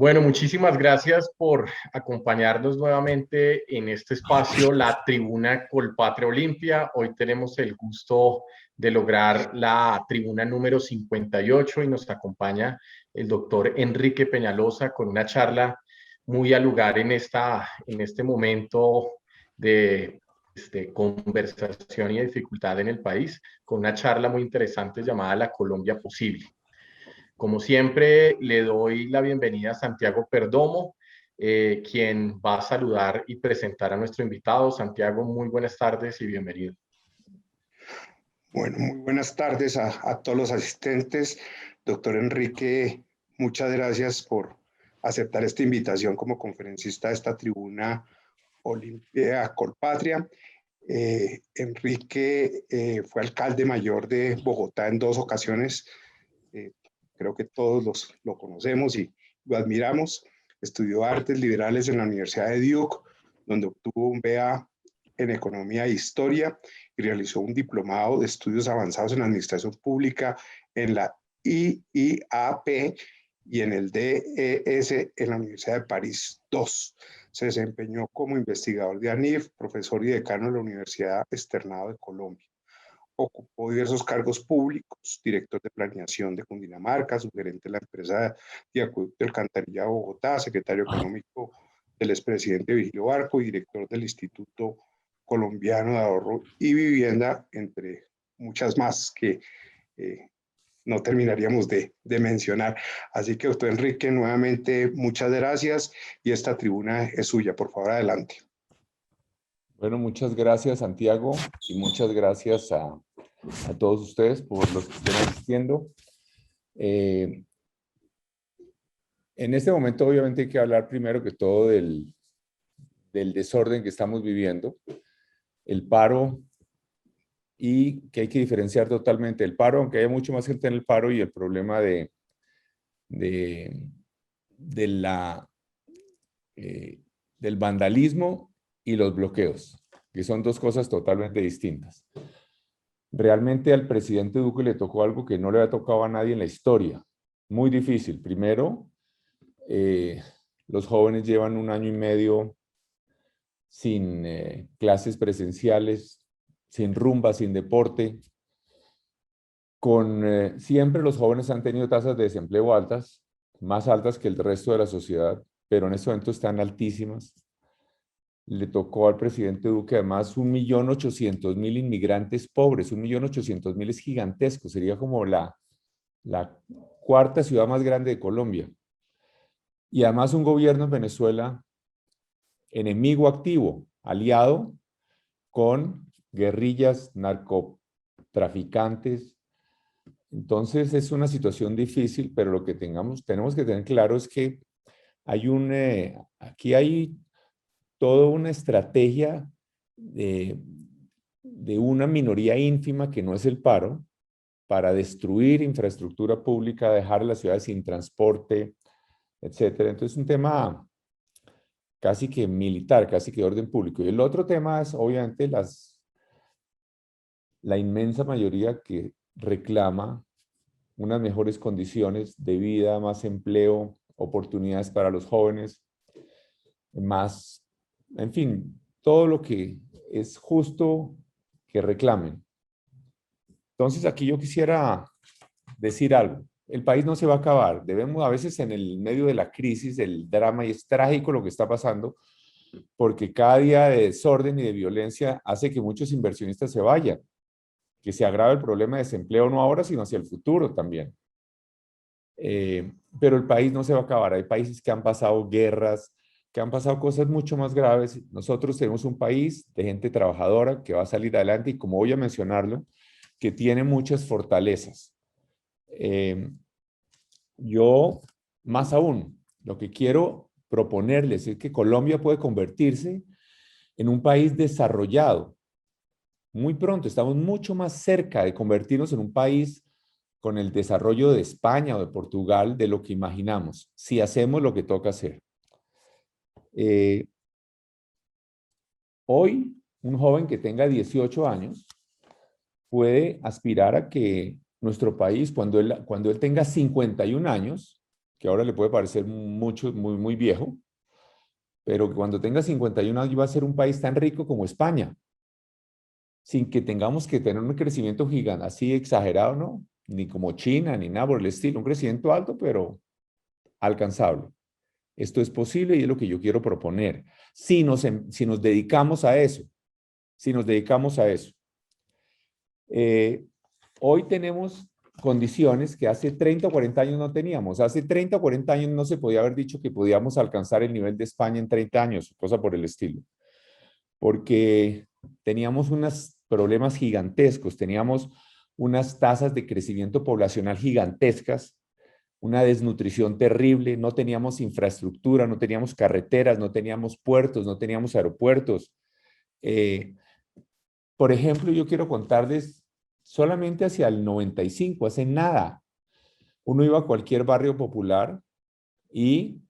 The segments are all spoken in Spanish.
Bueno, muchísimas gracias por acompañarnos nuevamente en este espacio, la Tribuna Colpatria Olimpia. Hoy tenemos el gusto de lograr la tribuna número 58 y nos acompaña el doctor Enrique Peñalosa con una charla muy al lugar en este momento de conversación y dificultad en el país, con una charla muy interesante llamada La Colombia Posible. Como siempre, le doy la bienvenida a Santiago Perdomo, quien va a saludar y presentar a nuestro invitado. Santiago, muy buenas tardes y bienvenido. Bueno, muy buenas tardes a todos los asistentes. Doctor Enrique, muchas gracias por aceptar esta invitación como conferencista de esta tribuna Olimpia Colpatria. Enrique fue alcalde mayor de Bogotá en 2 ocasiones. Creo que todos lo conocemos y lo admiramos. Estudió artes liberales en la Universidad de Duke, donde obtuvo un BA en Economía e Historia y realizó un diplomado de estudios avanzados en Administración Pública en la IIAP y en el DES en la Universidad de París II. Se desempeñó como investigador de ANIF, profesor y decano de la Universidad Externado de Colombia. Ocupó diversos cargos públicos, director de planeación de Cundinamarca, subgerente de la empresa de acueducto del Alcantarillado de Bogotá, secretario económico del expresidente Vigilio Barco y director del Instituto Colombiano de Ahorro y Vivienda, entre muchas más que no terminaríamos de mencionar. Así que, doctor Enrique, nuevamente muchas gracias y esta tribuna es suya. Por favor, adelante. Bueno, muchas gracias, Santiago, y muchas gracias a todos ustedes por los que estén asistiendo. En este momento, obviamente, hay que hablar primero que todo del desorden que estamos viviendo, el paro, y que hay que diferenciar totalmente el paro, aunque haya mucho más gente en el paro, y el problema del vandalismo y los bloqueos, que son 2 cosas totalmente distintas. Realmente al presidente Duque le tocó algo que no le había tocado a nadie en la historia. Muy difícil. Primero, los jóvenes llevan 1 año y medio sin clases presenciales, sin rumba, sin deporte. Siempre los jóvenes han tenido tasas de desempleo altas, más altas que el resto de la sociedad, pero en este momento están altísimas. Le tocó al presidente Duque además 1.800.000 inmigrantes pobres. 1.800.000 es gigantesco, sería como la 4ª ciudad más grande de Colombia. Y además un gobierno en Venezuela enemigo activo, aliado con guerrillas, narcotraficantes. Entonces es una situación difícil, pero lo que tenemos que tener claro es que aquí hay toda una estrategia de una minoría ínfima que no es el paro, para destruir infraestructura pública, dejar las ciudades sin transporte, etcétera. Entonces es un tema casi que militar, casi que de orden público. Y el otro tema es obviamente la inmensa mayoría que reclama unas mejores condiciones de vida, más empleo, oportunidades para los jóvenes, más, en fin, todo lo que es justo que reclamen. Entonces aquí yo quisiera decir algo. El país no se va a acabar. Debemos a veces en el medio de la crisis, del drama, y es trágico lo que está pasando, porque cada día de desorden y de violencia hace que muchos inversionistas se vayan, que se agrave el problema de desempleo no ahora, sino hacia el futuro también. Pero el país no se va a acabar. Hay países que han pasado guerras, que han pasado cosas mucho más graves. Nosotros tenemos un país de gente trabajadora que va a salir adelante y, como voy a mencionarlo, que tiene muchas fortalezas. Yo, más aún, lo que quiero proponerles es que Colombia puede convertirse en un país desarrollado. Muy pronto, estamos mucho más cerca de convertirnos en un país con el desarrollo de España o de Portugal de lo que imaginamos, si hacemos lo que toca hacer. Hoy, un joven que tenga 18 años puede aspirar a que nuestro país, cuando él tenga 51 años, que ahora le puede parecer mucho, muy viejo, pero que cuando tenga 51 años va a ser un país tan rico como España, sin que tengamos que tener un crecimiento gigante, así exagerado, ¿no? Ni como China, ni nada por el estilo, un crecimiento alto, pero alcanzable. Esto es posible y es lo que yo quiero proponer. Si nos dedicamos a eso, si nos dedicamos a eso. Hoy tenemos condiciones que hace 30 o 40 años no teníamos. Hace 30 o 40 años no se podía haber dicho que podíamos alcanzar el nivel de España en 30 años, cosa por el estilo. Porque teníamos unos problemas gigantescos, teníamos unas tasas de crecimiento poblacional gigantescas, una desnutrición terrible, no teníamos infraestructura, no teníamos carreteras, no teníamos puertos, no teníamos aeropuertos. Por ejemplo, yo quiero contarles solamente hacia el 95, hace nada, uno iba a cualquier barrio popular y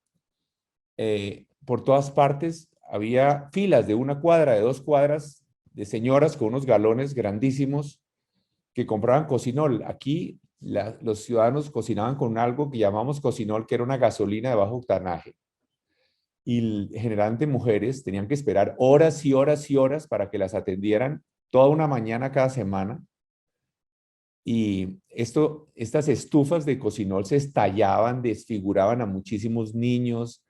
por todas partes había filas de 1 cuadra, de 2 cuadras, de señoras con unos galones grandísimos que compraban cocinol. Aquí los ciudadanos cocinaban con algo que llamamos cocinol, que era una gasolina de bajo octanaje. Y generalmente mujeres tenían que esperar horas y horas y horas para que las atendieran toda una mañana cada semana. Y estas estufas de cocinol se estallaban, desfiguraban a muchísimos niños.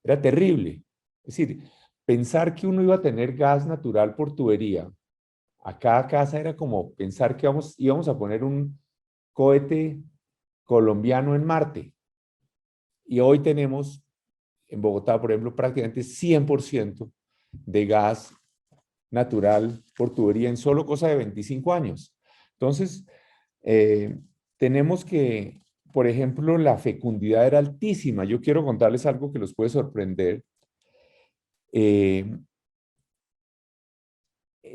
Era terrible. Es decir, pensar que uno iba a tener gas natural por tubería a cada casa era como pensar que íbamos a poner un cohete colombiano en Marte. Y hoy tenemos en Bogotá, por ejemplo, prácticamente 100% de gas natural por tubería en solo cosa de 25 años. Entonces, tenemos que, por ejemplo, la fecundidad era altísima. Yo quiero contarles algo que los puede sorprender.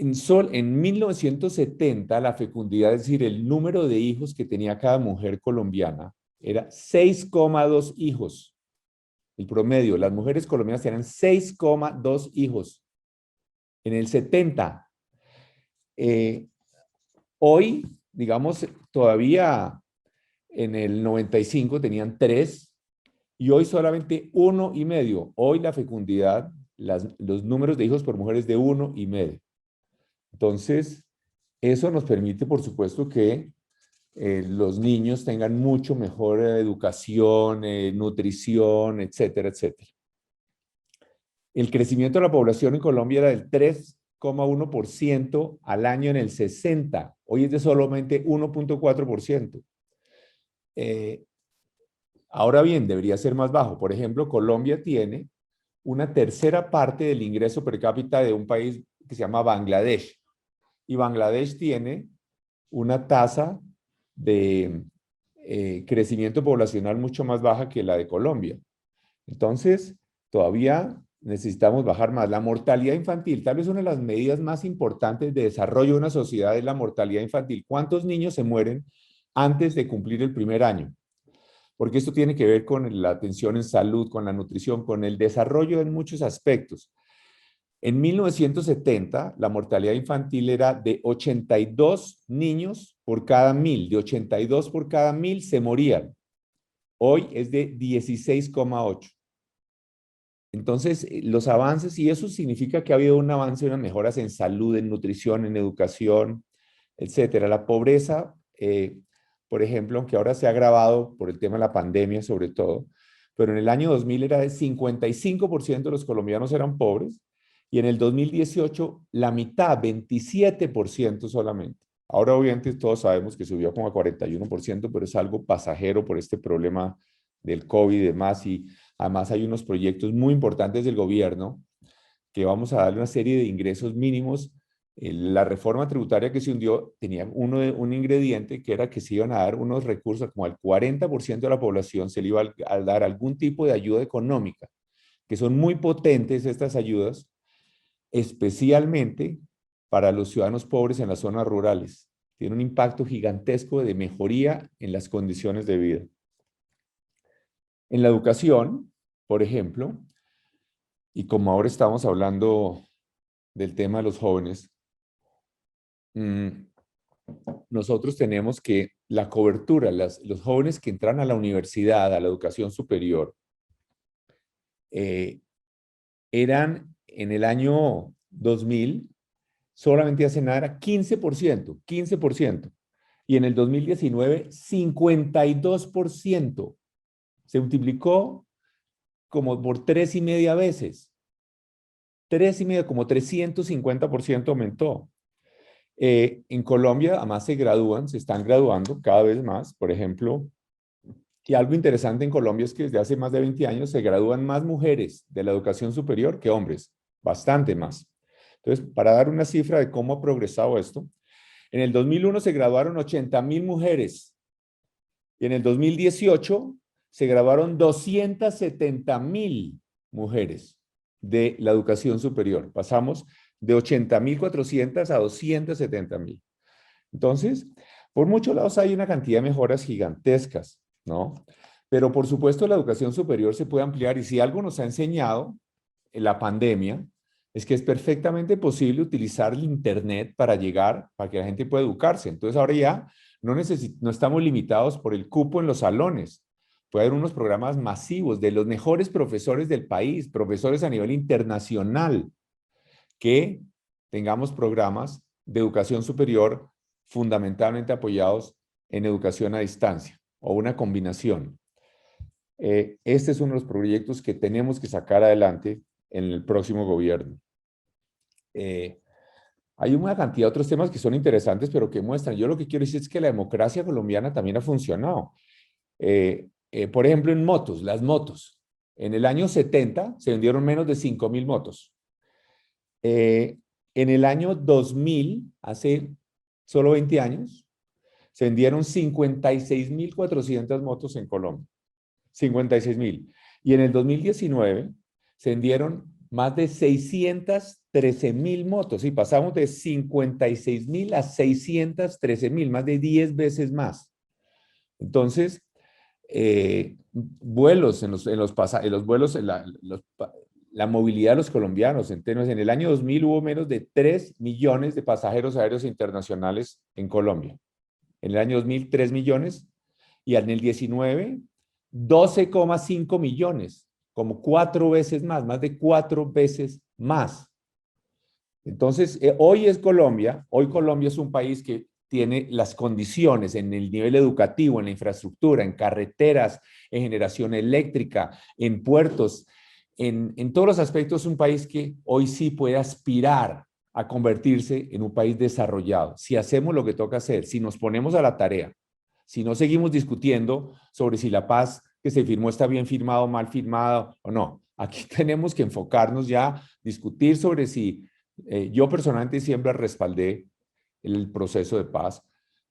En 1970, la fecundidad, es decir, el número de hijos que tenía cada mujer colombiana, era 6,2 hijos. El promedio, las mujeres colombianas tenían 6,2 hijos. En el 70. Hoy, digamos, todavía en el 95 tenían 3 y hoy solamente 1,5. Hoy la fecundidad, los números de hijos por mujeres de 1,5. Entonces, eso nos permite, por supuesto, que los niños tengan mucho mejor educación, nutrición, etcétera, etcétera. El crecimiento de la población en Colombia era del 3,1% al año en el 60. Hoy es de solamente 1,4%. Ahora bien, debería ser más bajo. Por ejemplo, Colombia tiene una tercera parte del ingreso per cápita de un país que se llama Bangladesh. Y Bangladesh tiene una tasa de crecimiento poblacional mucho más baja que la de Colombia. Entonces, todavía necesitamos bajar más. La mortalidad infantil, tal vez una de las medidas más importantes de desarrollo de una sociedad es la mortalidad infantil. ¿Cuántos niños se mueren antes de cumplir el primer año? Porque esto tiene que ver con la atención en salud, con la nutrición, con el desarrollo en muchos aspectos. En 1970, la mortalidad infantil era de 82 niños por cada 1,000. De 82 por cada 1,000 se morían. Hoy es de 16,8. Entonces, los avances, y eso significa que ha habido un avance, unas mejoras en salud, en nutrición, en educación, etcétera. La pobreza, por ejemplo, aunque ahora se ha agravado por el tema de la pandemia sobre todo, pero en el año 2000 era de 55% de los colombianos eran pobres, y en el 2018 la mitad, 27% solamente. Ahora obviamente todos sabemos que subió como a 41%, pero es algo pasajero por este problema del COVID y demás, y además hay unos proyectos muy importantes del gobierno que vamos a darle una serie de ingresos mínimos. La reforma tributaria que se hundió tenía un ingrediente que era que se iban a dar unos recursos, como al 40% de la población se le iba a dar algún tipo de ayuda económica, que son muy potentes estas ayudas, especialmente para los ciudadanos pobres en las zonas rurales. Tiene un impacto gigantesco de mejoría en las condiciones de vida. En la educación, por ejemplo, y como ahora estamos hablando del tema de los jóvenes, nosotros tenemos que la cobertura, los jóvenes que entran a la universidad, a la educación superior, eran en el año 2000, solamente hace nada, era 15%, 15%. Y en el 2019, 52%. Se multiplicó como por 3,5 veces. 3,5, como 350% aumentó. En Colombia, además, se están graduando cada vez más. Por ejemplo, y algo interesante en Colombia es que desde hace más de 20 años se gradúan más mujeres de la educación superior que hombres, bastante más. Entonces, para dar una cifra de cómo ha progresado esto, en el 2001 se graduaron 80,000 mujeres y en el 2018 se graduaron 270,000 mujeres de la educación superior. Pasamos de 80,400 a 270,000. Entonces, por muchos lados hay una cantidad de mejoras gigantescas, ¿no? Pero por supuesto la educación superior se puede ampliar y si algo nos ha enseñado en la pandemia es que es perfectamente posible utilizar el Internet para llegar, para que la gente pueda educarse. Entonces ahora ya no estamos limitados por el cupo en los salones. Puede haber unos programas masivos de los mejores profesores del país, profesores a nivel internacional, que tengamos programas de educación superior fundamentalmente apoyados en educación a distancia o una combinación. Este es uno de los proyectos que tenemos que sacar adelante en el próximo gobierno. Hay una cantidad de otros temas que son interesantes, pero que muestran. Yo lo que quiero decir es que la democracia colombiana también ha funcionado. Por ejemplo, en motos, las motos. En el año 70 se vendieron menos de 5,000 motos. En el año 2000, hace solo 20 años, se vendieron 56,400 motos en Colombia. 56,000. Y en el 2019 se vendieron más de 613,000 motos. Y pasamos de 56,000 a 613,000, más de 10 veces más. Entonces, vuelos en los vuelos, la movilidad de los colombianos. En el año 2000 hubo menos de 3 millones de pasajeros aéreos internacionales en Colombia. En el año 2000, 3 millones. Y en el 19, 12,5 millones, como 4 veces más de 4 veces más. Entonces, hoy Colombia es un país que tiene las condiciones en el nivel educativo, en la infraestructura, en carreteras, en generación eléctrica, en puertos, en todos los aspectos, un país que hoy sí puede aspirar a convertirse en un país desarrollado. Si hacemos lo que toca hacer, si nos ponemos a la tarea, si no seguimos discutiendo sobre si la paz que se firmó está bien firmada o mal firmada o no. Aquí tenemos que enfocarnos ya, discutir sobre si, yo personalmente siempre respaldé el proceso de paz,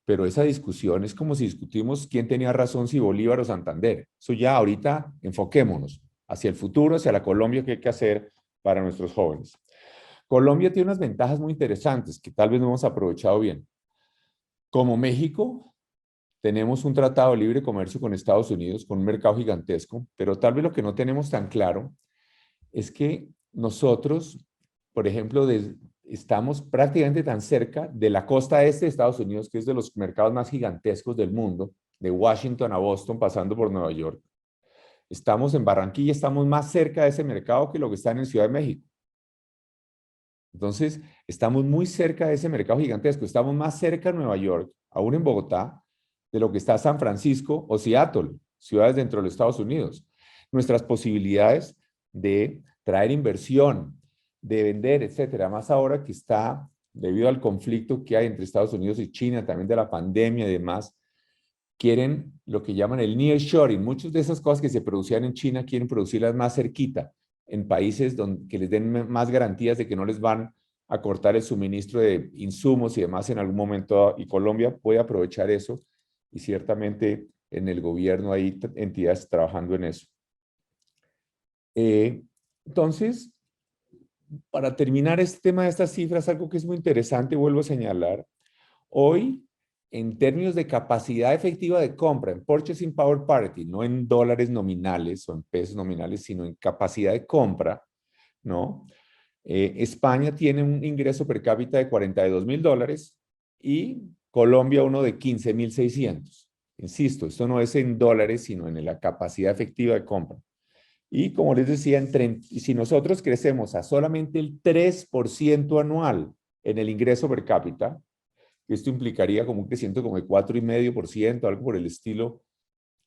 pero esa discusión es como si discutimos quién tenía razón, si Bolívar o Santander. Eso ya ahorita enfoquémonos hacia el futuro, hacia la Colombia que hay que hacer para nuestros jóvenes. Colombia tiene unas ventajas muy interesantes que tal vez no hemos aprovechado bien. Como México, tenemos un tratado de libre comercio con Estados Unidos, con un mercado gigantesco, pero tal vez lo que no tenemos tan claro es que nosotros, por ejemplo, estamos prácticamente tan cerca de la costa este de Estados Unidos, que es de los mercados más gigantescos del mundo, de Washington a Boston, pasando por Nueva York. Estamos en Barranquilla, estamos más cerca de ese mercado que lo que está en Ciudad de México. Entonces, estamos muy cerca de ese mercado gigantesco. Estamos más cerca de Nueva York, aún en Bogotá, de lo que está San Francisco o Seattle, ciudades dentro de los Estados Unidos. Nuestras posibilidades de traer inversión, de vender, etcétera, más ahora que está, debido al conflicto que hay entre Estados Unidos y China, también de la pandemia y demás, quieren lo que llaman el nearshoring. Muchas de esas cosas que se producían en China quieren producirlas más cerquita, en países que les den más garantías de que no les van a cortar el suministro de insumos y demás en algún momento, y Colombia puede aprovechar eso, y ciertamente en el gobierno hay entidades trabajando en eso. Entonces, para terminar este tema de estas cifras, algo que es muy interesante, vuelvo a señalar, hoy, en términos de capacidad efectiva de compra, en Purchasing Power Parity, no en dólares nominales o en pesos nominales, sino en capacidad de compra, ¿no? España tiene un ingreso per cápita de $42,000 y Colombia uno de 15.600. Insisto, esto no es en dólares, sino en la capacidad efectiva de compra. Y como les decía, si nosotros crecemos a solamente el 3% anual en el ingreso per cápita, esto implicaría como un crecimiento como de 4,5%, algo por el estilo,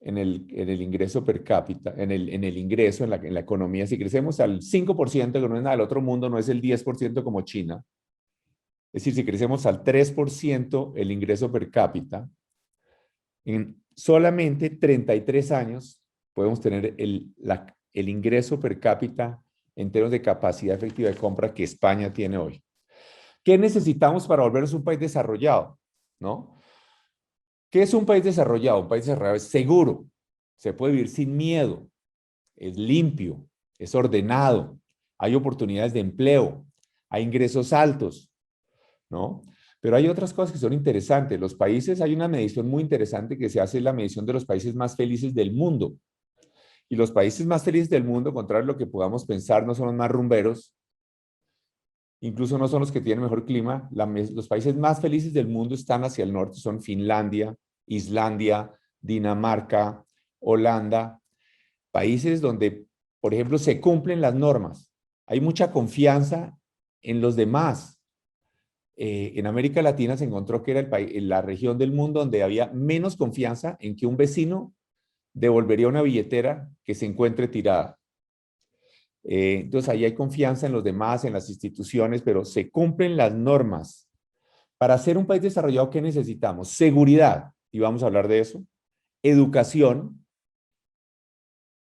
en el ingreso per cápita, en el ingreso, en la economía. Si crecemos al 5%, que no es nada del otro mundo, no es el 10% como China. Es decir, si crecemos al 3% el ingreso per cápita, en solamente 33 años podemos tener el ingreso per cápita en términos de capacidad efectiva de compra que España tiene hoy. ¿Qué necesitamos para volvernos un país desarrollado? ¿No? ¿Qué es un país desarrollado? Un país desarrollado es seguro, se puede vivir sin miedo, es limpio, es ordenado, hay oportunidades de empleo, hay ingresos altos, ¿no? Pero hay otras cosas que son interesantes. Los países, hay una medición muy interesante que se hace, la medición de los países más felices del mundo. Y los países más felices del mundo, contrario a lo que podamos pensar, no son los más rumberos, incluso no son los que tienen mejor clima. Los países más felices del mundo están hacia el norte, son Finlandia, Islandia, Dinamarca, Holanda, países donde, por ejemplo, se cumplen las normas. Hay mucha confianza en los demás. En América Latina se encontró que era la región del mundo donde había menos confianza en que un vecino devolvería una billetera que se encuentre tirada. Entonces, ahí hay confianza en los demás, en las instituciones, pero se cumplen las normas. Para ser un país desarrollado, ¿qué necesitamos? Seguridad, y vamos a hablar de eso. Educación.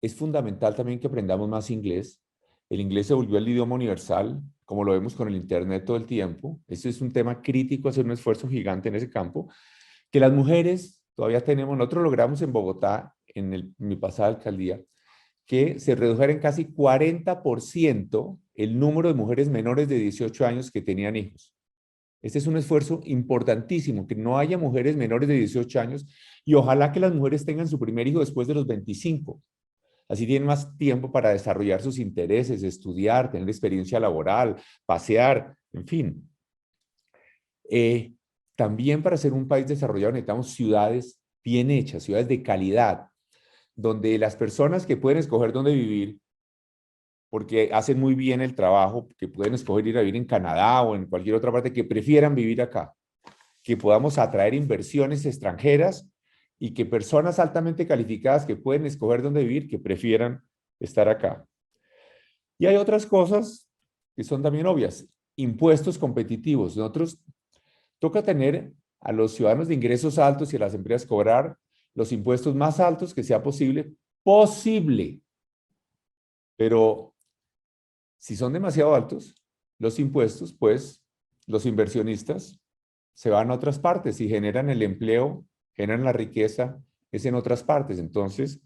Es fundamental también que aprendamos más inglés. El inglés se volvió el idioma universal, como lo vemos con el Internet todo el tiempo. Este es un tema crítico, hacer un esfuerzo gigante en ese campo. Que las mujeres, todavía tenemos, nosotros logramos en Bogotá, en mi pasada alcaldía, que se redujera en casi 40% el número de mujeres menores de 18 años que tenían hijos. Este es un esfuerzo importantísimo, que no haya mujeres menores de 18 años y ojalá que las mujeres tengan su primer hijo después de los 25. Así tienen más tiempo para desarrollar sus intereses, estudiar, tener experiencia laboral, pasear, en fin. También para ser un país desarrollado necesitamos ciudades bien hechas, ciudades de calidad, donde las personas que pueden escoger dónde vivir, porque hacen muy bien el trabajo, que pueden escoger ir a vivir en Canadá o en cualquier otra parte, que prefieran vivir acá, que podamos atraer inversiones extranjeras y que personas altamente calificadas que pueden escoger dónde vivir, que prefieran estar acá. Y hay otras cosas que son también obvias. Impuestos competitivos. Nosotros toca tener a los ciudadanos de ingresos altos y a las empresas cobrar los impuestos más altos que sea posible. Pero si son demasiado altos los impuestos, pues los inversionistas se van a otras partes y generan el empleo, generan la riqueza, es en otras partes. Entonces,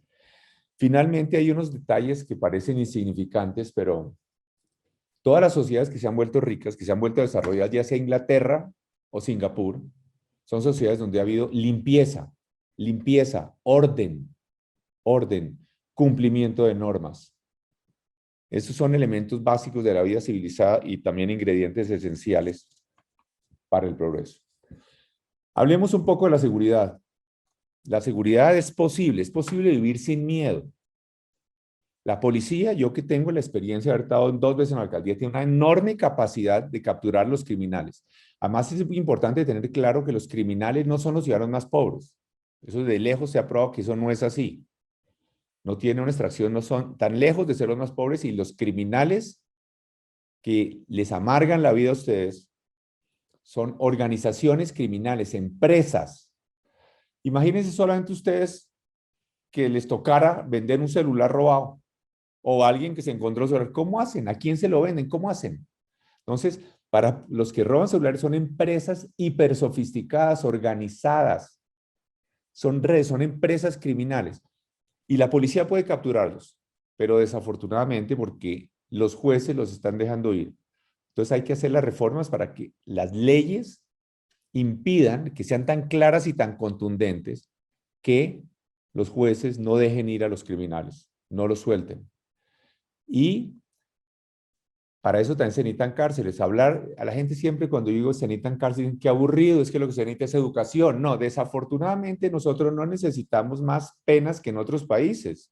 finalmente hay unos detalles que parecen insignificantes, pero todas las sociedades que se han vuelto ricas, que se han vuelto desarrolladas, ya sea Inglaterra o Singapur, son sociedades donde ha habido limpieza, orden, cumplimiento de normas. Estos son elementos básicos de la vida civilizada y también ingredientes esenciales para el progreso. Hablemos un poco de la seguridad. La seguridad es posible vivir sin miedo. La policía, yo que tengo la experiencia de haber estado 2 veces en la alcaldía, tiene una enorme capacidad de capturar los criminales. Además, es muy importante tener claro que los criminales no son los ciudadanos más pobres. Eso de lejos se ha probado que eso no es así. No tienen una extracción, no son tan lejos de ser los más pobres, y los criminales que les amargan la vida a ustedes son organizaciones criminales, empresas. Imagínense solamente ustedes que les tocara vender un celular robado o alguien que se encontró celular. ¿Cómo hacen? ¿A quién se lo venden? ¿Cómo hacen? Entonces, para los que roban celulares son empresas hiper sofisticadas, organizadas. Son redes, son empresas criminales. Y la policía puede capturarlos, pero desafortunadamente porque los jueces los están dejando ir. Entonces hay que hacer las reformas para que las leyes impidan que sean tan claras y tan contundentes que los jueces no dejen ir a los criminales, no los suelten. Y Para eso también se necesitan cárceles. Hablar a la gente siempre cuando digo se necesitan cárceles, qué aburrido, es que lo que se necesita es educación. No, desafortunadamente nosotros no necesitamos más penas que en otros países.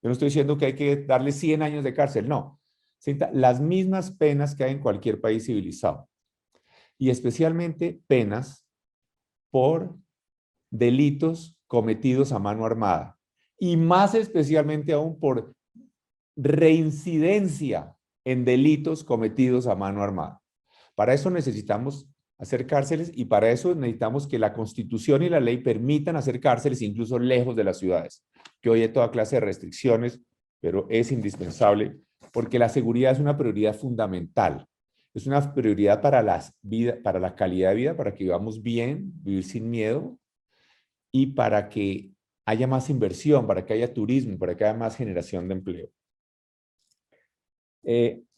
Yo no estoy diciendo que hay que darle 100 años de cárcel, no. Se necesitan las mismas penas que hay en cualquier país civilizado. Y especialmente penas por delitos cometidos a mano armada. Y más especialmente aún por reincidencia en delitos cometidos a mano armada. Para eso necesitamos hacer cárceles y para eso necesitamos que la Constitución y la ley permitan hacer cárceles incluso lejos de las ciudades, que hoy hay toda clase de restricciones, pero es indispensable porque la seguridad es una prioridad fundamental. Es una prioridad para para la calidad de vida, para que vivamos bien, vivir sin miedo y para que haya más inversión, para que haya turismo, para que haya más generación de empleo.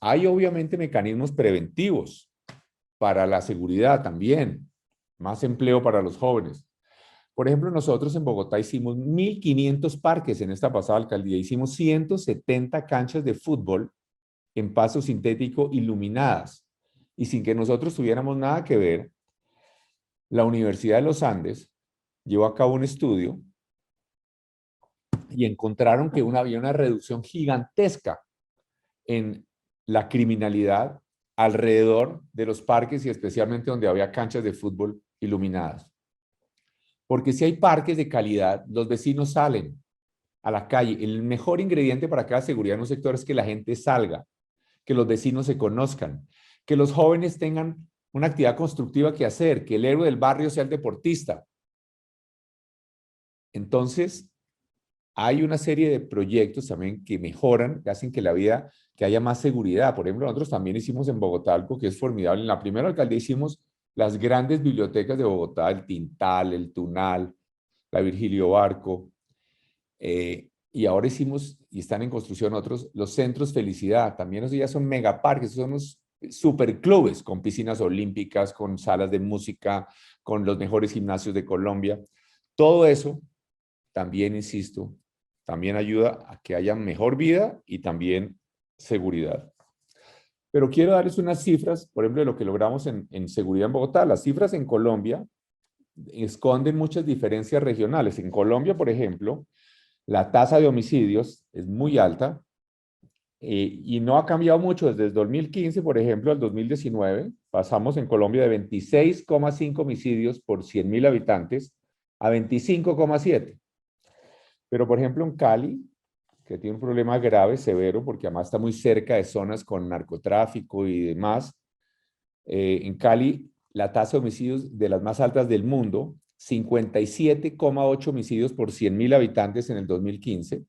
Hay obviamente mecanismos preventivos para la seguridad también, más empleo para los jóvenes. Por ejemplo, nosotros en Bogotá hicimos 1.500 parques en esta pasada alcaldía, hicimos 170 canchas de fútbol en pasto sintético iluminadas y sin que nosotros tuviéramos nada que ver, la Universidad de los Andes llevó a cabo un estudio y encontraron que había una reducción gigantesca en la criminalidad alrededor de los parques y especialmente donde había canchas de fútbol iluminadas. Porque si hay parques de calidad, los vecinos salen a la calle. El mejor ingrediente para cada seguridad en un sector es que la gente salga, que los vecinos se conozcan, que los jóvenes tengan una actividad constructiva que hacer, que el héroe del barrio sea el deportista. Entonces, hay una serie de proyectos también que mejoran, que hacen que la vida, que haya más seguridad. Por ejemplo, nosotros también hicimos en Bogotá algo que es formidable. En la primera alcaldía hicimos las grandes bibliotecas de Bogotá, el Tintal, el Tunal, la Virgilio Barco. Y ahora hicimos, y están en construcción otros, los centros Felicidad. También esos ya son megaparques, son unos superclubes con piscinas olímpicas, con salas de música, con los mejores gimnasios de Colombia. Todo eso también, insisto, también ayuda a que haya mejor vida y también seguridad. Pero quiero darles unas cifras, por ejemplo, de lo que logramos en seguridad en Bogotá. Las cifras en Colombia esconden muchas diferencias regionales. En Colombia, por ejemplo, la tasa de homicidios es muy alta y no ha cambiado mucho desde el 2015, por ejemplo, al 2019. Pasamos en Colombia de 26,5 homicidios por 100.000 habitantes a 25,7. Pero, por ejemplo, en Cali, que tiene un problema grave, severo, porque además está muy cerca de zonas con narcotráfico y demás, en Cali la tasa de homicidios de las más altas del mundo, 57,8 homicidios por 100.000 habitantes en el 2015,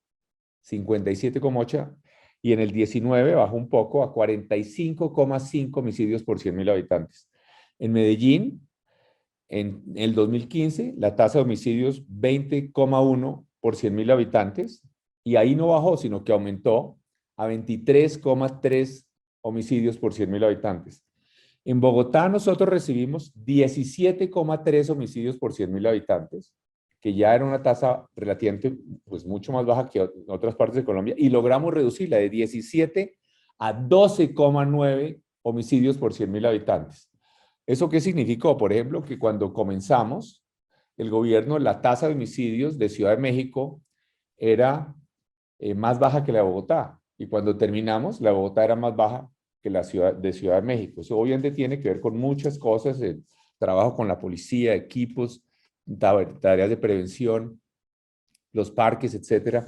57,8, y en el 19 bajó un poco a 45,5 homicidios por 100.000 habitantes. En Medellín, en el 2015, la tasa de homicidios 20,1 por 100.000 habitantes, y ahí no bajó, sino que aumentó a 23,3 homicidios por 100.000 habitantes. En Bogotá nosotros recibimos 17,3 homicidios por 100.000 habitantes, que ya era una tasa relativamente, pues mucho más baja que en otras partes de Colombia, y logramos reducirla de 17 a 12,9 homicidios por 100.000 habitantes. ¿Eso qué significó? Por ejemplo, que cuando comenzamos, el gobierno, la tasa de homicidios de Ciudad de México era más baja que la de Bogotá. Y cuando terminamos, la de Bogotá era más baja que la Ciudad de México. Eso obviamente tiene que ver con muchas cosas, trabajo con la policía, equipos, tareas de prevención, los parques, etc.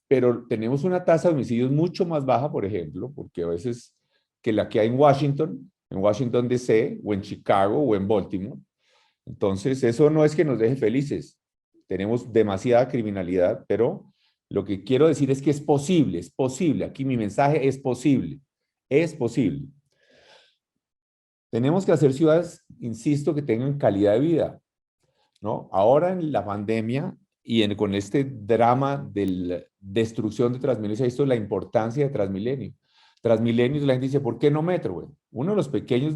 Pero tenemos una tasa de homicidios mucho más baja, por ejemplo, porque a veces que la que hay en Washington DC, o en Chicago, o en Baltimore. Entonces, eso no es que nos deje felices. Tenemos demasiada criminalidad, pero lo que quiero decir es que es posible, es posible. Aquí mi mensaje es posible, es posible. Tenemos que hacer ciudades, insisto, que tengan calidad de vida, ¿no? Ahora en la pandemia y con este drama de la destrucción de Transmilenio, se ha visto la importancia de Transmilenio. Transmilenio, la gente dice, ¿por qué no metro, güey? Uno de los pequeños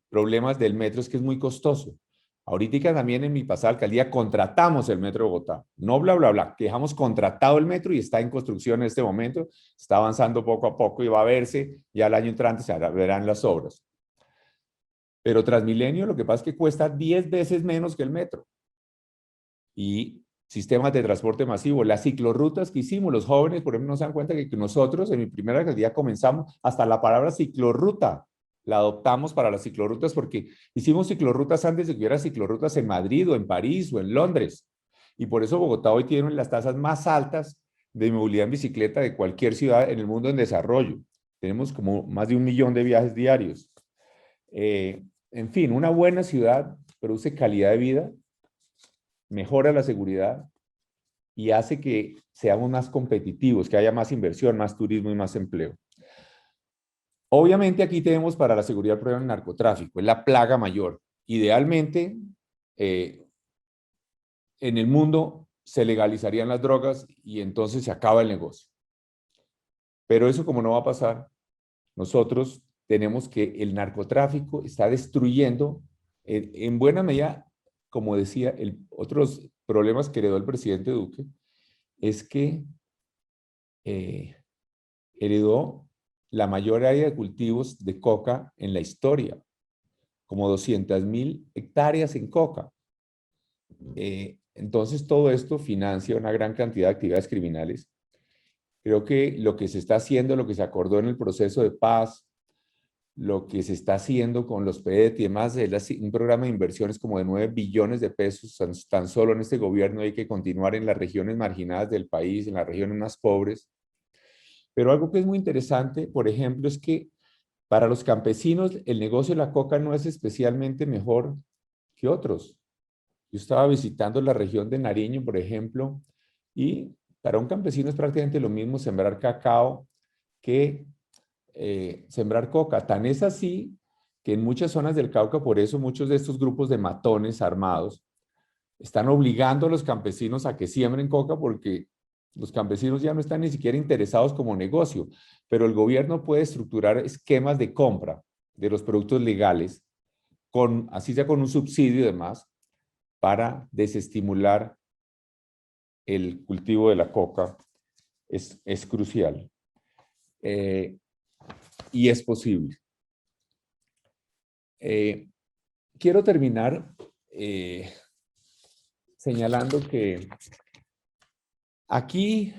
problemas del metro es que es muy costoso. Ahorita también en mi pasada alcaldía contratamos el Metro de Bogotá. No bla, bla, bla. Que dejamos contratado el metro y está en construcción en este momento. Está avanzando poco a poco y va a verse. Ya el año entrante se verán las obras. Pero Transmilenio lo que pasa es que cuesta 10 veces menos que el metro. Y sistemas de transporte masivo, las ciclorrutas que hicimos, los jóvenes, por ejemplo, no se dan cuenta que nosotros en mi primera alcaldía comenzamos hasta la palabra ciclorruta. La adoptamos para las ciclorrutas porque hicimos ciclorrutas antes de que hubiera ciclorrutas en Madrid o en París o en Londres. Y por eso Bogotá hoy tiene las tasas más altas de movilidad en bicicleta de cualquier ciudad en el mundo en desarrollo. Tenemos como más de 1 millón de viajes diarios. En fin, una buena ciudad produce calidad de vida, mejora la seguridad y hace que seamos más competitivos, que haya más inversión, más turismo y más empleo. Obviamente aquí tenemos para la seguridad el problema del narcotráfico, es la plaga mayor. Idealmente, en el mundo se legalizarían las drogas y entonces se acaba el negocio. Pero eso como no va a pasar, nosotros tenemos que el narcotráfico está destruyendo, en buena medida, como decía, otros problemas que heredó el presidente Duque, es que heredó la mayor área de cultivos de coca en la historia, como 200.000 hectáreas en coca. Entonces todo esto financia una gran cantidad de actividades criminales. Creo que lo que se está haciendo, lo que se acordó en el proceso de paz, lo que se está haciendo con los PET y demás, es un programa de inversiones como de 9 billones de pesos tan solo en este gobierno. Hay que continuar en las regiones marginadas del país, en las regiones más pobres. Pero algo que es muy interesante, por ejemplo, es que para los campesinos el negocio de la coca no es especialmente mejor que otros. Yo estaba visitando la región de Nariño, por ejemplo, y para un campesino es prácticamente lo mismo sembrar cacao que sembrar coca. Tan es así que en muchas zonas del Cauca, por eso muchos de estos grupos de matones armados están obligando a los campesinos a que siembren coca porque los campesinos ya no están ni siquiera interesados como negocio, pero el gobierno puede estructurar esquemas de compra de los productos legales, así sea con un subsidio y demás, para desestimular el cultivo de la coca. Es crucial. Y es posible. Quiero terminar señalando que aquí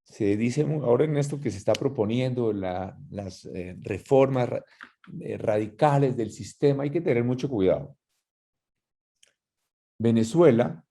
se dice ahora en esto que se está proponiendo, las reformas radicales del sistema, hay que tener mucho cuidado. Venezuela,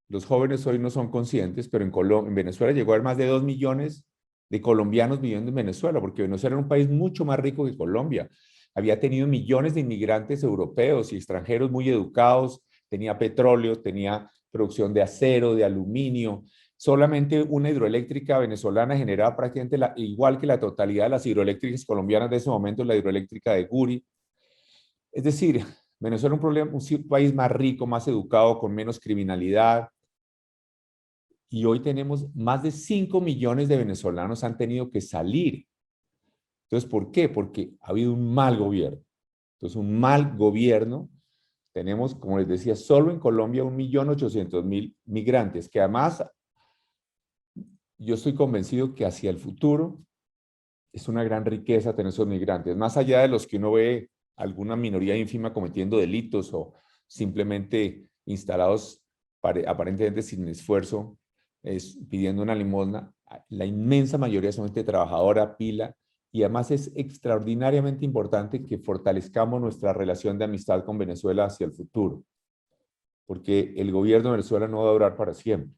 los jóvenes hoy no son conscientes, pero en Venezuela llegó a haber más de 2 millones de colombianos viviendo en Venezuela, porque Venezuela era un país mucho más rico que Colombia. Había tenido millones de inmigrantes europeos y extranjeros muy educados, tenía petróleo, tenía producción de acero, de aluminio. Solamente una hidroeléctrica venezolana generaba prácticamente igual que la totalidad de las hidroeléctricas colombianas de ese momento, la hidroeléctrica de Guri. Es decir, Venezuela es un país más rico, más educado, con menos criminalidad. Y hoy tenemos más de 5 millones de venezolanos han tenido que salir. Entonces, ¿por qué? Porque ha habido un mal gobierno. Entonces, un mal gobierno. Tenemos, como les decía, solo en Colombia 1.800.000 migrantes, que además yo estoy convencido que hacia el futuro es una gran riqueza tener esos migrantes. Más allá de los que uno ve alguna minoría ínfima cometiendo delitos o simplemente instalados aparentemente sin esfuerzo, pidiendo una limosna, la inmensa mayoría son gente trabajadora, pila, y además es extraordinariamente importante que fortalezcamos nuestra relación de amistad con Venezuela hacia el futuro, porque el gobierno de Venezuela no va a durar para siempre.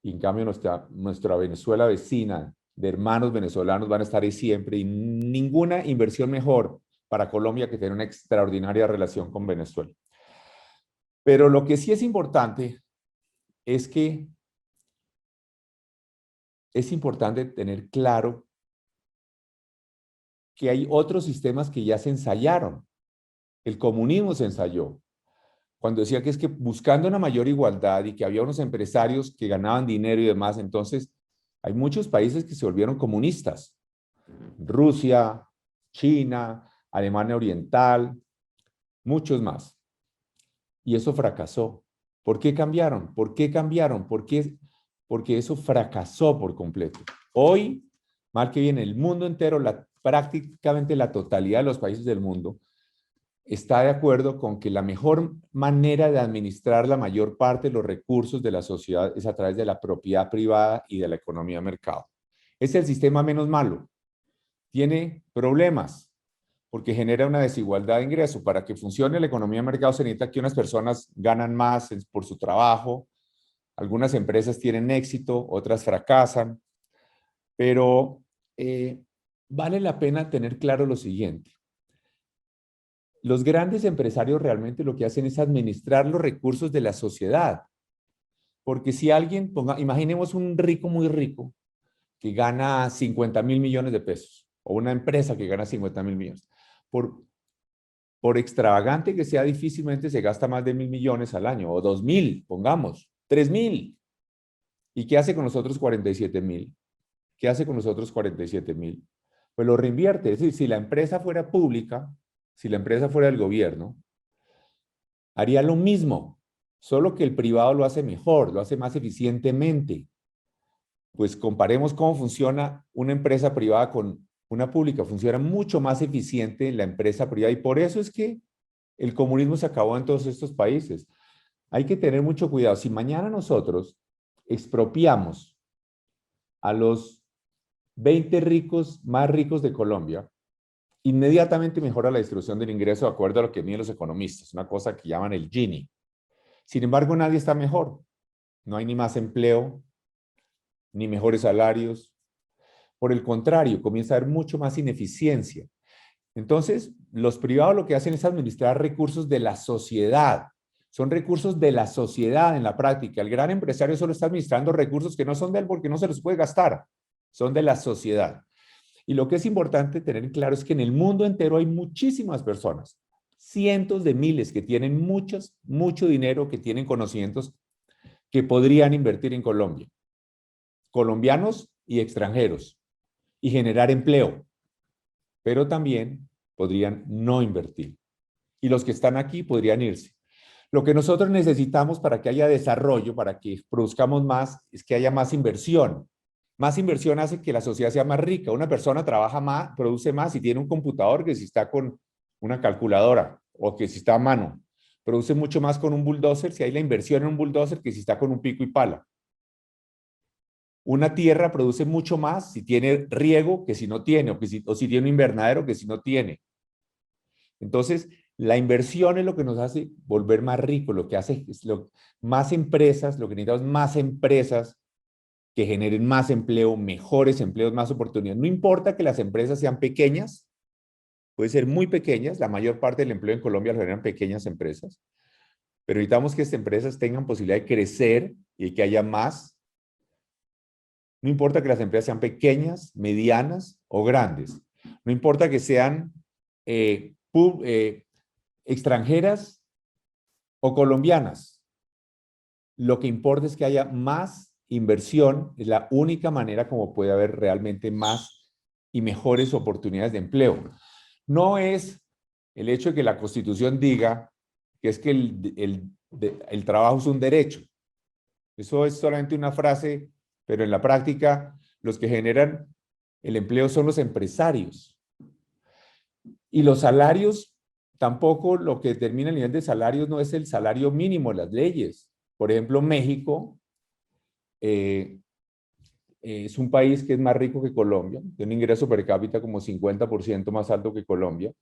Y en cambio nuestra Venezuela vecina, de hermanos venezolanos, van a estar ahí siempre, y ninguna inversión mejor para Colombia que tener una extraordinaria relación con Venezuela. Pero lo que sí es importante es que es importante tener claro que hay otros sistemas que ya se ensayaron. El comunismo se ensayó. Cuando decía que es que buscando una mayor igualdad y que había unos empresarios que ganaban dinero y demás, entonces hay muchos países que se volvieron comunistas. Rusia, China, Alemania Oriental, muchos más. y eso fracasó. ¿Por qué cambiaron? ¿Por qué cambiaron? ¿Por qué? Porque eso fracasó por completo. Hoy, mal que bien, el mundo entero, prácticamente la totalidad de los países del mundo, está de acuerdo con que la mejor manera de administrar la mayor parte de los recursos de la sociedad es a través de la propiedad privada y de la economía de mercado. Es el sistema menos malo. Tiene problemas porque genera una desigualdad de ingreso. Para que funcione la economía de mercado se necesita que unas personas ganan más por su trabajo, algunas empresas tienen éxito, otras fracasan, pero vale la pena tener claro lo siguiente. Los grandes empresarios realmente lo que hacen es administrar los recursos de la sociedad. Porque si alguien, imaginemos un rico muy rico que gana 50.000 millones de pesos, o una empresa que gana 50.000 millones. Por extravagante que sea, difícilmente se gasta más de 1.000 millones al año, o 2.000, pongamos, 3.000. ¿Y qué hace con los otros 47.000? ¿Qué hace con los otros 47.000? Pues lo reinvierte. Es decir, si la empresa fuera pública, si la empresa fuera del gobierno, haría lo mismo, solo que el privado lo hace mejor, lo hace más eficientemente. Pues comparemos cómo funciona una empresa privada con una pública. Funciona mucho más eficiente la empresa privada y por eso es que el comunismo se acabó en todos estos países. Hay que tener mucho cuidado. Si mañana nosotros expropiamos a los 20 ricos más ricos de Colombia, inmediatamente mejora la distribución del ingreso de acuerdo a lo que miden los economistas, una cosa que llaman el Gini. Sin embargo, nadie está mejor. No hay ni más empleo, ni mejores salarios. Por el contrario, comienza a haber mucho más ineficiencia. Entonces, los privados lo que hacen es administrar recursos de la sociedad. Son recursos de la sociedad en la práctica. El gran empresario solo está administrando recursos que no son de él porque no se los puede gastar. Son de la sociedad. Y lo que es importante tener claro es que en el mundo entero hay muchísimas personas, cientos de miles que tienen mucho dinero, que tienen conocimientos que podrían invertir en Colombia. Colombianos y extranjeros. Y generar empleo. Pero también podrían no invertir. Y los que están aquí podrían irse. Lo que nosotros necesitamos para que haya desarrollo, para que produzcamos más, es que haya más inversión. Más inversión hace que la sociedad sea más rica. Una persona trabaja más, produce más y tiene un computador que si está con una calculadora o que si está a mano. Produce mucho más con un bulldozer si hay la inversión en un bulldozer que si está con un pico y pala. Una tierra produce mucho más si tiene riego que si no tiene, o si tiene un invernadero que si no tiene. Entonces, la inversión es lo que nos hace volver más ricos, lo que hace es más empresas, lo que necesitamos más empresas que generen más empleo, mejores empleos, más oportunidades. No importa que las empresas sean pequeñas, pueden ser muy pequeñas, la mayor parte del empleo en Colombia lo generan pequeñas empresas, pero necesitamos que estas empresas tengan posibilidad de crecer y que haya más. No importa que las empresas sean pequeñas, medianas o grandes. No importa que sean extranjeras o colombianas. Lo que importa es que haya más inversión. Es la única manera como puede haber realmente más y mejores oportunidades de empleo. No es el hecho de que la Constitución diga que es que el trabajo es un derecho. Eso es solamente una frase, pero en la práctica los que generan el empleo son los empresarios. Y los salarios, tampoco lo que determina el nivel de salarios no es el salario mínimo, las leyes. Por ejemplo, México es un país que es más rico que Colombia, tiene un ingreso per cápita como 50% más alto que Colombia.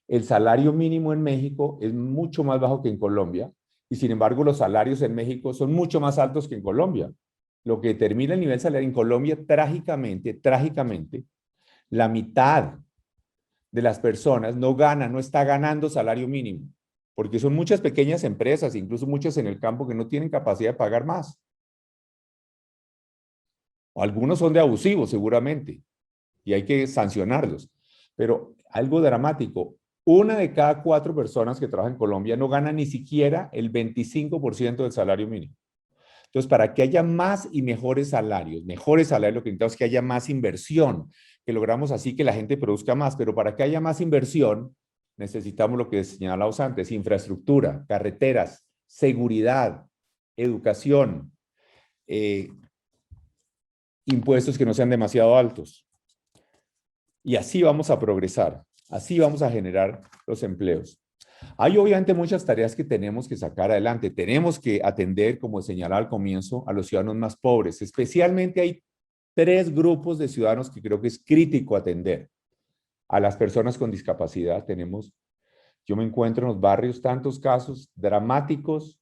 El salario mínimo en México es mucho más bajo que en Colombia y sin embargo los salarios en México son mucho más altos que en Colombia. Lo que determina el nivel salarial en Colombia, trágicamente, la mitad de las personas no está ganando salario mínimo, porque son muchas pequeñas empresas, incluso muchas en el campo que no tienen capacidad de pagar más. O algunos son de abusivos, seguramente, y hay que sancionarlos. Pero algo dramático, 1 de cada 4 personas que trabajan en Colombia no gana ni siquiera el 25% del salario mínimo. Entonces, para que haya más y mejores salarios, lo que necesitamos es que haya más inversión, que logramos así que la gente produzca más, pero para que haya más inversión, necesitamos lo que señalamos antes, infraestructura, carreteras, seguridad, educación, impuestos que no sean demasiado altos. Y así vamos a progresar, así vamos a generar los empleos. Hay obviamente muchas tareas que tenemos que sacar adelante. Tenemos que atender, como señalaba al comienzo, a los ciudadanos más pobres. Especialmente hay 3 grupos de ciudadanos que creo que es crítico atender. A las personas con discapacidad yo me encuentro en los barrios tantos casos dramáticos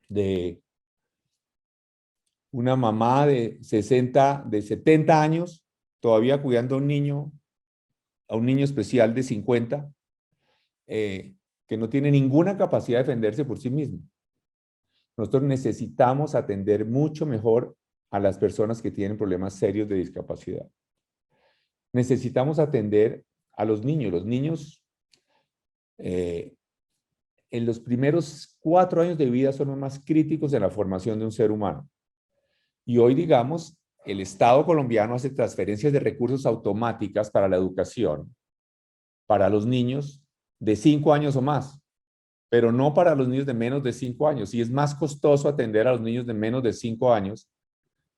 de una mamá de 70 años todavía cuidando a un niño especial de 50, que no tiene ninguna capacidad de defenderse por sí mismo. Nosotros necesitamos atender mucho mejor a las personas que tienen problemas serios de discapacidad. Necesitamos atender a los niños. Los niños en los primeros 4 años de vida son los más críticos en la formación de un ser humano. Y hoy, digamos, el Estado colombiano hace transferencias de recursos automáticas para la educación, para los niños de 5 años o más, pero no para los niños de menos de 5 años. Y es más costoso atender a los niños de menos de 5 años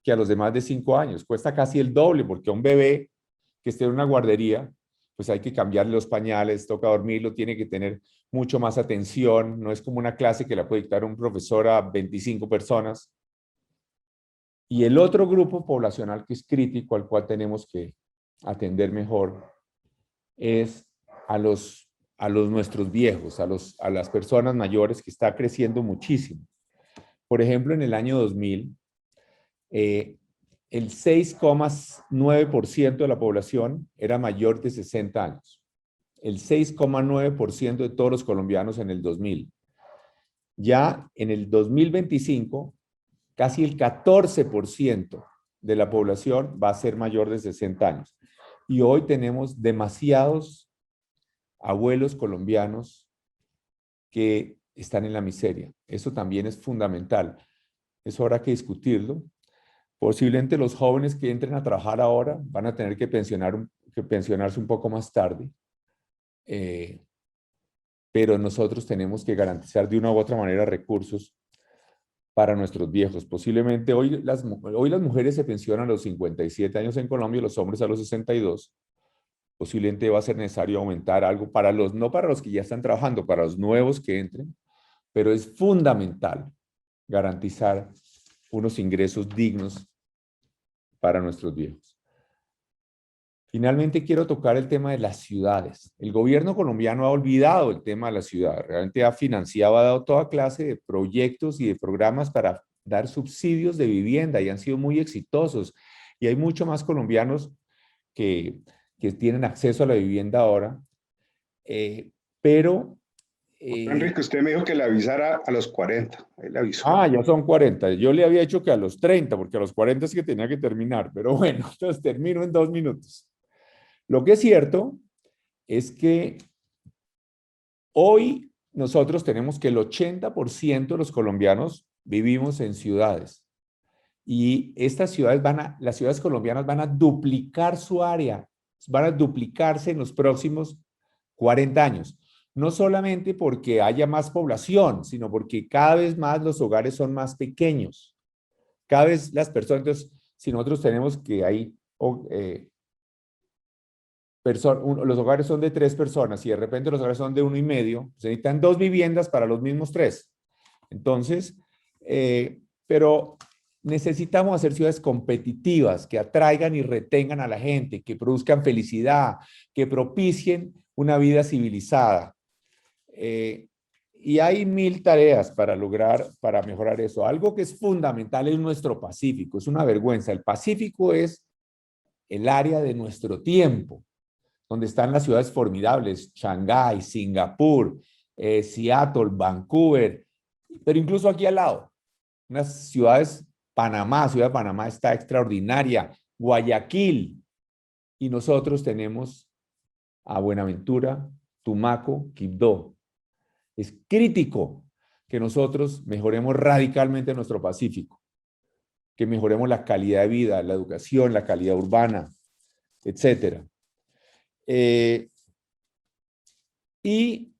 que a los de más de 5 años. Cuesta casi el doble, porque a un bebé que esté en una guardería, pues hay que cambiarle los pañales, toca dormirlo, tiene que tener mucho más atención. No es como una clase que la puede dictar un profesor a 25 personas. Y el otro grupo poblacional que es crítico, al cual tenemos que atender mejor, es a nuestros viejos, a las personas mayores, que está creciendo muchísimo. Por ejemplo, en el año 2000, el 6,9% de la población era mayor de 60 años. El 6,9% de todos los colombianos en el 2000. Ya en el 2025, casi el 14% de la población va a ser mayor de 60 años. Y hoy tenemos demasiados abuelos colombianos que están en la miseria. Eso también es fundamental. Eso habrá que discutirlo. Posiblemente los jóvenes que entren a trabajar ahora van a tener que pensionarse un poco más tarde. Pero nosotros tenemos que garantizar de una u otra manera recursos para nuestros viejos. Posiblemente hoy las mujeres se pensionan a los 57 años en Colombia y los hombres a los 62. Posiblemente va a ser necesario aumentar algo no para los que ya están trabajando, para los nuevos que entren, pero es fundamental garantizar unos ingresos dignos para nuestros viejos. Finalmente quiero tocar el tema de las ciudades. El gobierno colombiano ha olvidado el tema de la ciudad. Realmente ha dado toda clase de proyectos y de programas para dar subsidios de vivienda y han sido muy exitosos. Y hay mucho más colombianos que tienen acceso a la vivienda ahora. Enrique, usted me dijo que le avisara a los 40. Él le avisó. Ya son 40. Yo le había dicho que a los 30, porque a los 40 es que tenía que terminar. Pero bueno, entonces termino en 2 minutos. Lo que es cierto es que hoy nosotros tenemos que el 80% de los colombianos vivimos en ciudades. Y estas ciudades las ciudades colombianas van a duplicar su área, van a duplicarse en los próximos 40 años. No solamente porque haya más población, sino porque cada vez más los hogares son más pequeños. Cada vez las personas, entonces, si nosotros tenemos que hay los hogares son de 3 personas y de repente los hogares son de 1,5, se necesitan 2 viviendas para los mismos 3. Entonces, pero necesitamos hacer ciudades competitivas que atraigan y retengan a la gente, que produzcan felicidad, que propicien una vida civilizada. Y hay 1000 tareas para mejorar eso. Algo que es fundamental es nuestro Pacífico. Es una vergüenza. El Pacífico es el área de nuestro tiempo, donde están las ciudades formidables, Shanghái, Singapur, Seattle, Vancouver, pero incluso aquí al lado, unas ciudades, Ciudad de Panamá está extraordinaria, Guayaquil, y nosotros tenemos a Buenaventura, Tumaco, Quibdó. Es crítico que nosotros mejoremos radicalmente nuestro Pacífico, que mejoremos la calidad de vida, la educación, la calidad urbana, etcétera. Y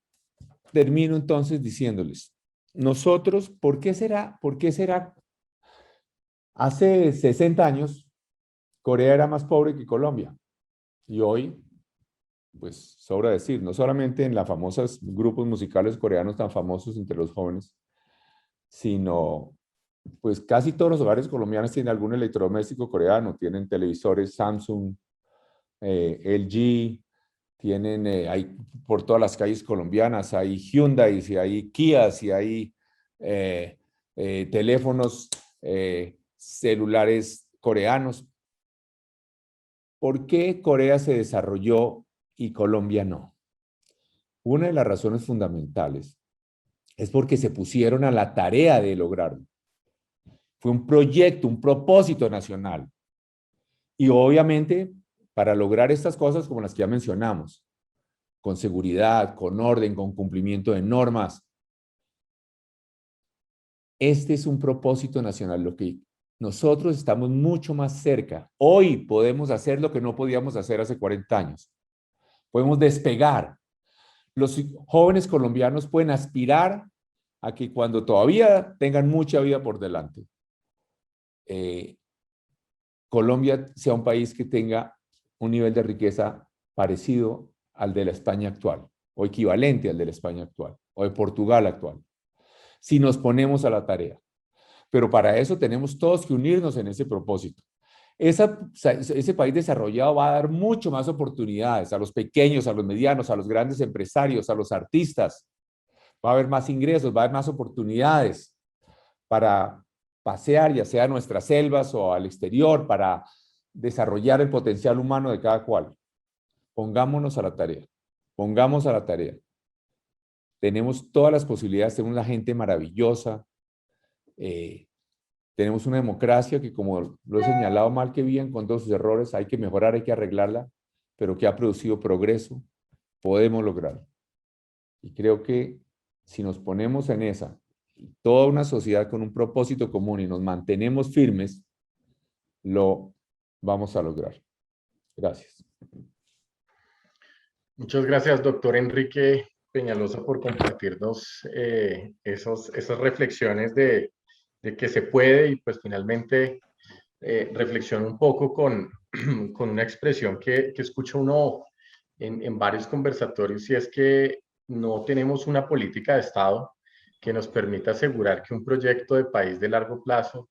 termino entonces diciéndoles, nosotros, ¿por qué será? ¿Por qué será? Hace 60 años, Corea era más pobre que Colombia. Y hoy, pues sobra decir, no solamente en las famosas grupos musicales coreanos tan famosos entre los jóvenes, sino pues casi todos los hogares colombianos tienen algún electrodoméstico coreano, tienen televisores Samsung, LG, tienen, hay por todas las calles colombianas, hay Hyundai, y hay Kias, y hay teléfonos celulares coreanos. ¿Por qué Corea se desarrolló y Colombia no? Una de las razones fundamentales es porque se pusieron a la tarea de lograrlo. Fue un proyecto, un propósito nacional. Y obviamente, para lograr estas cosas como las que ya mencionamos, con seguridad, con orden, con cumplimiento de normas, este es un propósito nacional, lo que nosotros estamos mucho más cerca. Hoy podemos hacer lo que no podíamos hacer hace 40 años. Podemos despegar. Los jóvenes colombianos pueden aspirar a que cuando todavía tengan mucha vida por delante, Colombia sea un país que tenga un nivel de riqueza parecido al de la España actual, o equivalente al de la España actual, o de Portugal actual, si nos ponemos a la tarea. Pero para eso tenemos todos que unirnos en ese propósito. Ese país desarrollado va a dar mucho más oportunidades a los pequeños, a los medianos, a los grandes empresarios, a los artistas. Va a haber más ingresos, va a haber más oportunidades para pasear, ya sea a nuestras selvas o al exterior, para desarrollar el potencial humano de cada cual. Pongámonos a la tarea. Pongamos a la tarea. Tenemos todas las posibilidades, tenemos una gente maravillosa, tenemos una democracia que, como lo he señalado mal que bien, con todos sus errores, hay que mejorar, hay que arreglarla, pero que ha producido progreso, podemos lograrlo. Y creo que si nos ponemos en esa, toda una sociedad con un propósito común y nos mantenemos firmes, lo vamos a lograr. Gracias. Muchas gracias, doctor Enrique Peñalosa, por compartirnos esas reflexiones de que se puede y pues finalmente reflexiono un poco con una expresión que escucha uno en varios conversatorios y es que no tenemos una política de Estado que nos permita asegurar que un proyecto de país de largo plazo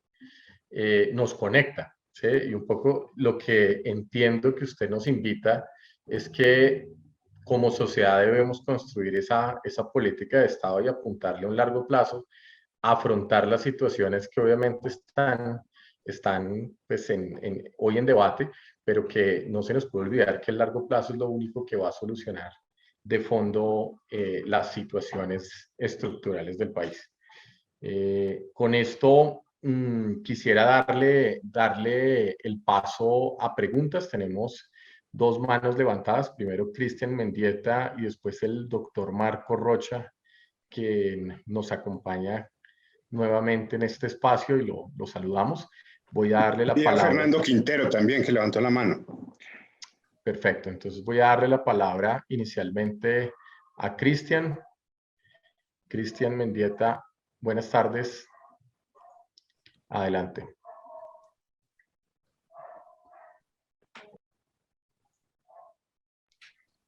nos conecta, ¿sí? Y un poco lo que entiendo que usted nos invita es que como sociedad debemos construir esa política de Estado y apuntarle a un largo plazo, afrontar las situaciones que obviamente están pues hoy en debate, pero que no se nos puede olvidar que el largo plazo es lo único que va a solucionar de fondo las situaciones estructurales del país. Con esto quisiera darle el paso a preguntas. Tenemos dos manos levantadas, primero Cristian Mendieta y después el doctor Marco Rocha, que nos acompaña nuevamente en este espacio y lo saludamos. Voy a darle la Y a palabra. Fernando Quintero también, que levantó la mano. Perfecto, entonces voy a darle la palabra inicialmente a Cristian. Cristian Mendieta, buenas tardes. Adelante.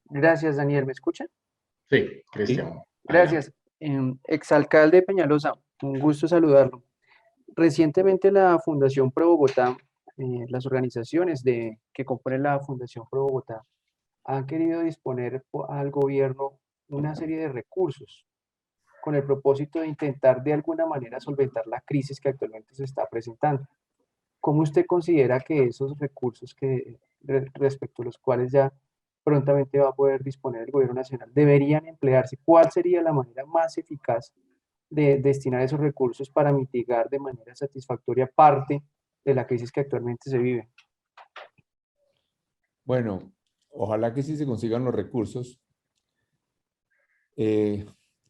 Gracias, Daniel. ¿Me escucha? Sí, Cristian. Gracias. Exalcalde Peñalosa, un gusto saludarlo. Recientemente la Fundación Pro Bogotá, las organizaciones que componen la Fundación Pro Bogotá, han querido disponer al gobierno una serie de recursos con el propósito de intentar de alguna manera solventar la crisis que actualmente se está presentando. ¿Cómo usted considera que esos recursos respecto a los cuales ya prontamente va a poder disponer el gobierno nacional deberían emplearse? ¿Cuál sería la manera más eficaz de destinar esos recursos para mitigar de manera satisfactoria parte de la crisis que actualmente se vive? Bueno, ojalá que sí se consigan los recursos.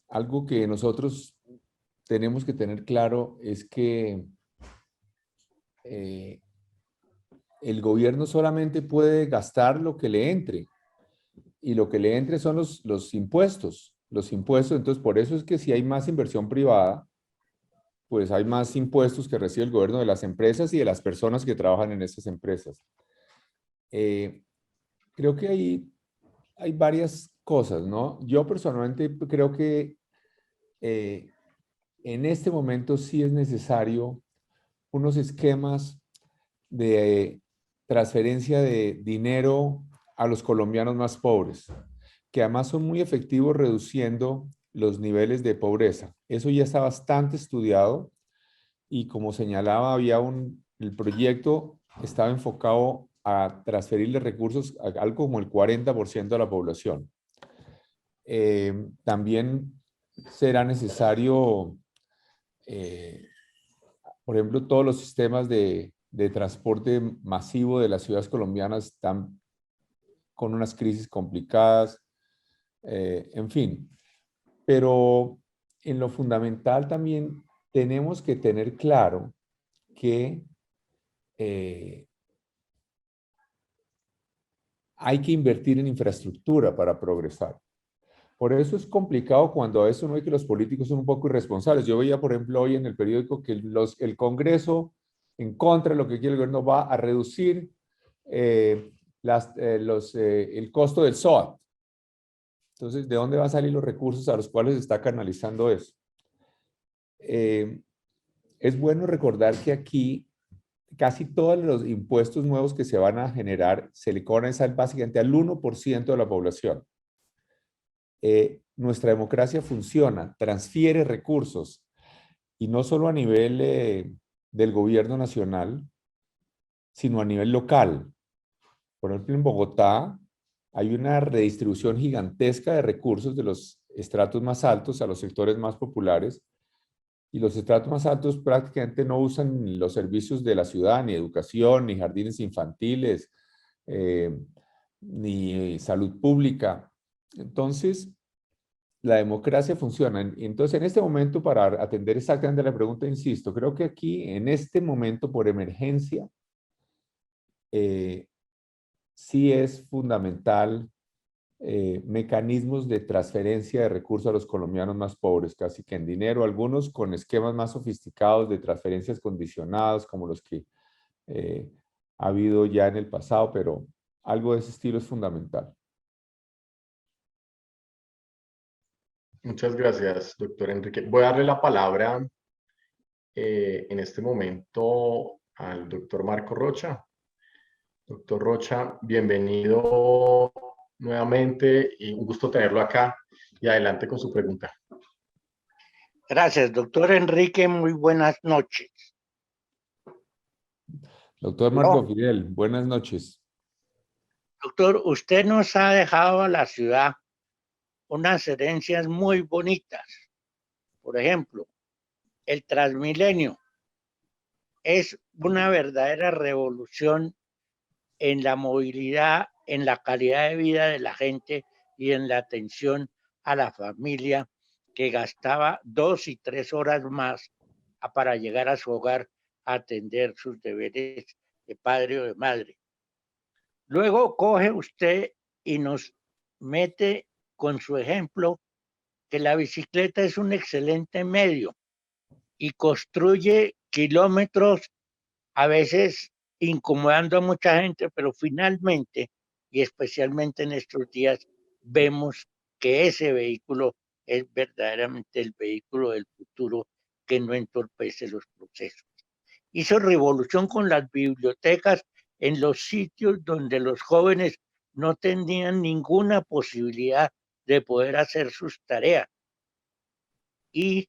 Algo que nosotros tenemos que tener claro es que el gobierno solamente puede gastar lo que le entre, y lo que le entre son los impuestos. los impuestos. Entonces, por eso es que si hay más inversión privada, pues hay más impuestos que recibe el gobierno de las empresas y de las personas que trabajan en esas empresas. Creo que hay varias cosas, ¿no? Yo personalmente creo que en este momento sí es necesario unos esquemas de transferencia de dinero a los colombianos más pobres, que además son muy efectivos reduciendo los niveles de pobreza. Eso ya está bastante estudiado y como señalaba, el proyecto estaba enfocado a transferirle recursos a algo como el 40% de la población. También será necesario, por ejemplo, todos los sistemas de transporte masivo de las ciudades colombianas están con unas crisis complicadas, en fin. Pero en lo fundamental también tenemos que tener claro que hay que invertir en infraestructura para progresar. Por eso es complicado cuando a veces uno ve que los políticos son un poco irresponsables. Yo veía, por ejemplo, hoy en el periódico que el Congreso, en contra de lo que quiere el gobierno, va a reducir el costo del SOAT. Entonces, ¿de dónde van a salir los recursos a los cuales se está canalizando eso? Es bueno recordar que aquí casi todos los impuestos nuevos que se van a generar se le cobran básicamente al 1% de la población. Nuestra democracia funciona, transfiere recursos, y no solo a nivel del gobierno nacional, sino a nivel local. Por ejemplo, en Bogotá hay una redistribución gigantesca de recursos de los estratos más altos a los sectores más populares, y los estratos más altos prácticamente no usan los servicios de la ciudad, ni educación, ni jardines infantiles, ni salud pública. Entonces, la democracia funciona. Entonces, en este momento, para atender exactamente la pregunta, insisto, creo que aquí, en este momento, por emergencia, sí es fundamental mecanismos de transferencia de recursos a los colombianos más pobres, casi que en dinero, algunos con esquemas más sofisticados de transferencias condicionadas, como los que ha habido ya en el pasado, pero algo de ese estilo es fundamental. Muchas gracias, doctor Enrique. Voy a darle la palabra en este momento al doctor Marco Rocha. Doctor Rocha, bienvenido nuevamente y un gusto tenerlo acá. Y adelante con su pregunta. Gracias, doctor Enrique. Muy buenas noches. Doctor Marco Fidel, buenas noches. Doctor, usted nos ha dejado a la ciudad unas herencias muy bonitas. Por ejemplo, el Transmilenio es una verdadera revolución en la movilidad, en la calidad de vida de la gente y en la atención a la familia, que gastaba 2 y 3 horas más para llegar a su hogar a atender sus deberes de padre o de madre. Luego coge usted y nos mete con su ejemplo que la bicicleta es un excelente medio y construye kilómetros, a veces incomodando a mucha gente, pero finalmente, y especialmente en estos días, vemos que ese vehículo es verdaderamente el vehículo del futuro, que no entorpece los procesos. Hizo revolución con las bibliotecas en los sitios donde los jóvenes no tenían ninguna posibilidad de poder hacer sus tareas. Y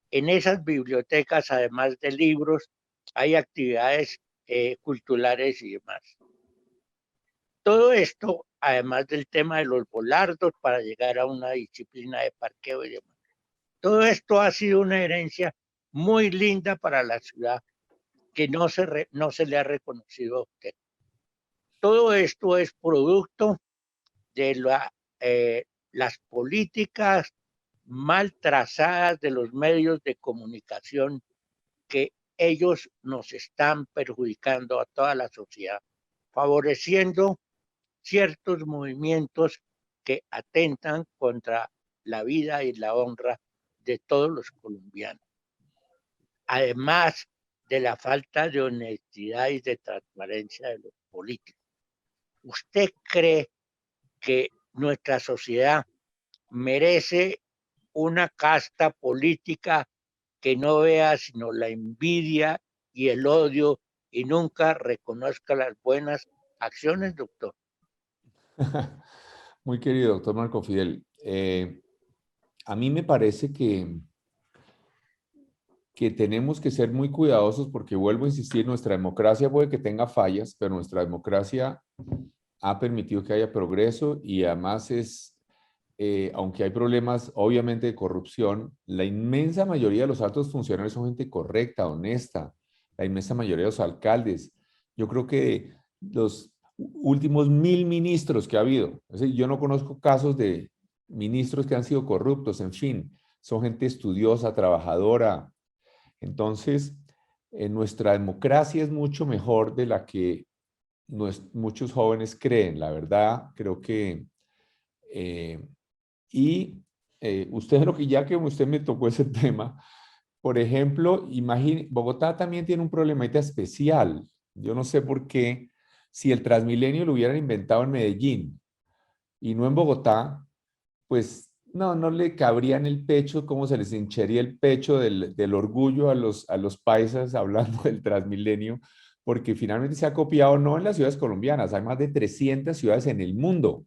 en esas bibliotecas, además de libros, hay actividades culturales y demás. Todo esto, además del tema de los volardos para llegar a una disciplina de parqueo y demás. Todo esto ha sido una herencia muy linda para la ciudad que no se le ha reconocido a usted. Todo esto es producto de las políticas mal trazadas de los medios de comunicación, que ellos nos están perjudicando a toda la sociedad, favoreciendo ciertos movimientos que atentan contra la vida y la honra de todos los colombianos. Además de la falta de honestidad y de transparencia de los políticos. ¿Usted cree que nuestra sociedad merece una casta política que no vea sino la envidia y el odio y nunca reconozca las buenas acciones, doctor? Muy querido doctor Marco Fidel, a mí me parece que tenemos que ser muy cuidadosos porque vuelvo a insistir, nuestra democracia puede que tenga fallas, pero nuestra democracia ha permitido que haya progreso y además aunque hay problemas obviamente de corrupción, la inmensa mayoría de los altos funcionarios son gente correcta, honesta, la inmensa mayoría de los alcaldes. Yo creo que los últimos 1000 ministros que ha habido, es decir, yo no conozco casos de ministros que han sido corruptos, en fin, son gente estudiosa, trabajadora. Entonces, nuestra democracia es mucho mejor de la que muchos jóvenes creen, la verdad, creo que... usted lo que ya que usted me tocó ese tema, por ejemplo, imagine, Bogotá también tiene un problemita especial. Yo no sé por qué, si el Transmilenio lo hubieran inventado en Medellín y no en Bogotá, pues no le cabría en el pecho, cómo se les hincharía el pecho del orgullo a los paisas hablando del Transmilenio, porque finalmente se ha copiado no en las ciudades colombianas, hay más de 300 ciudades en el mundo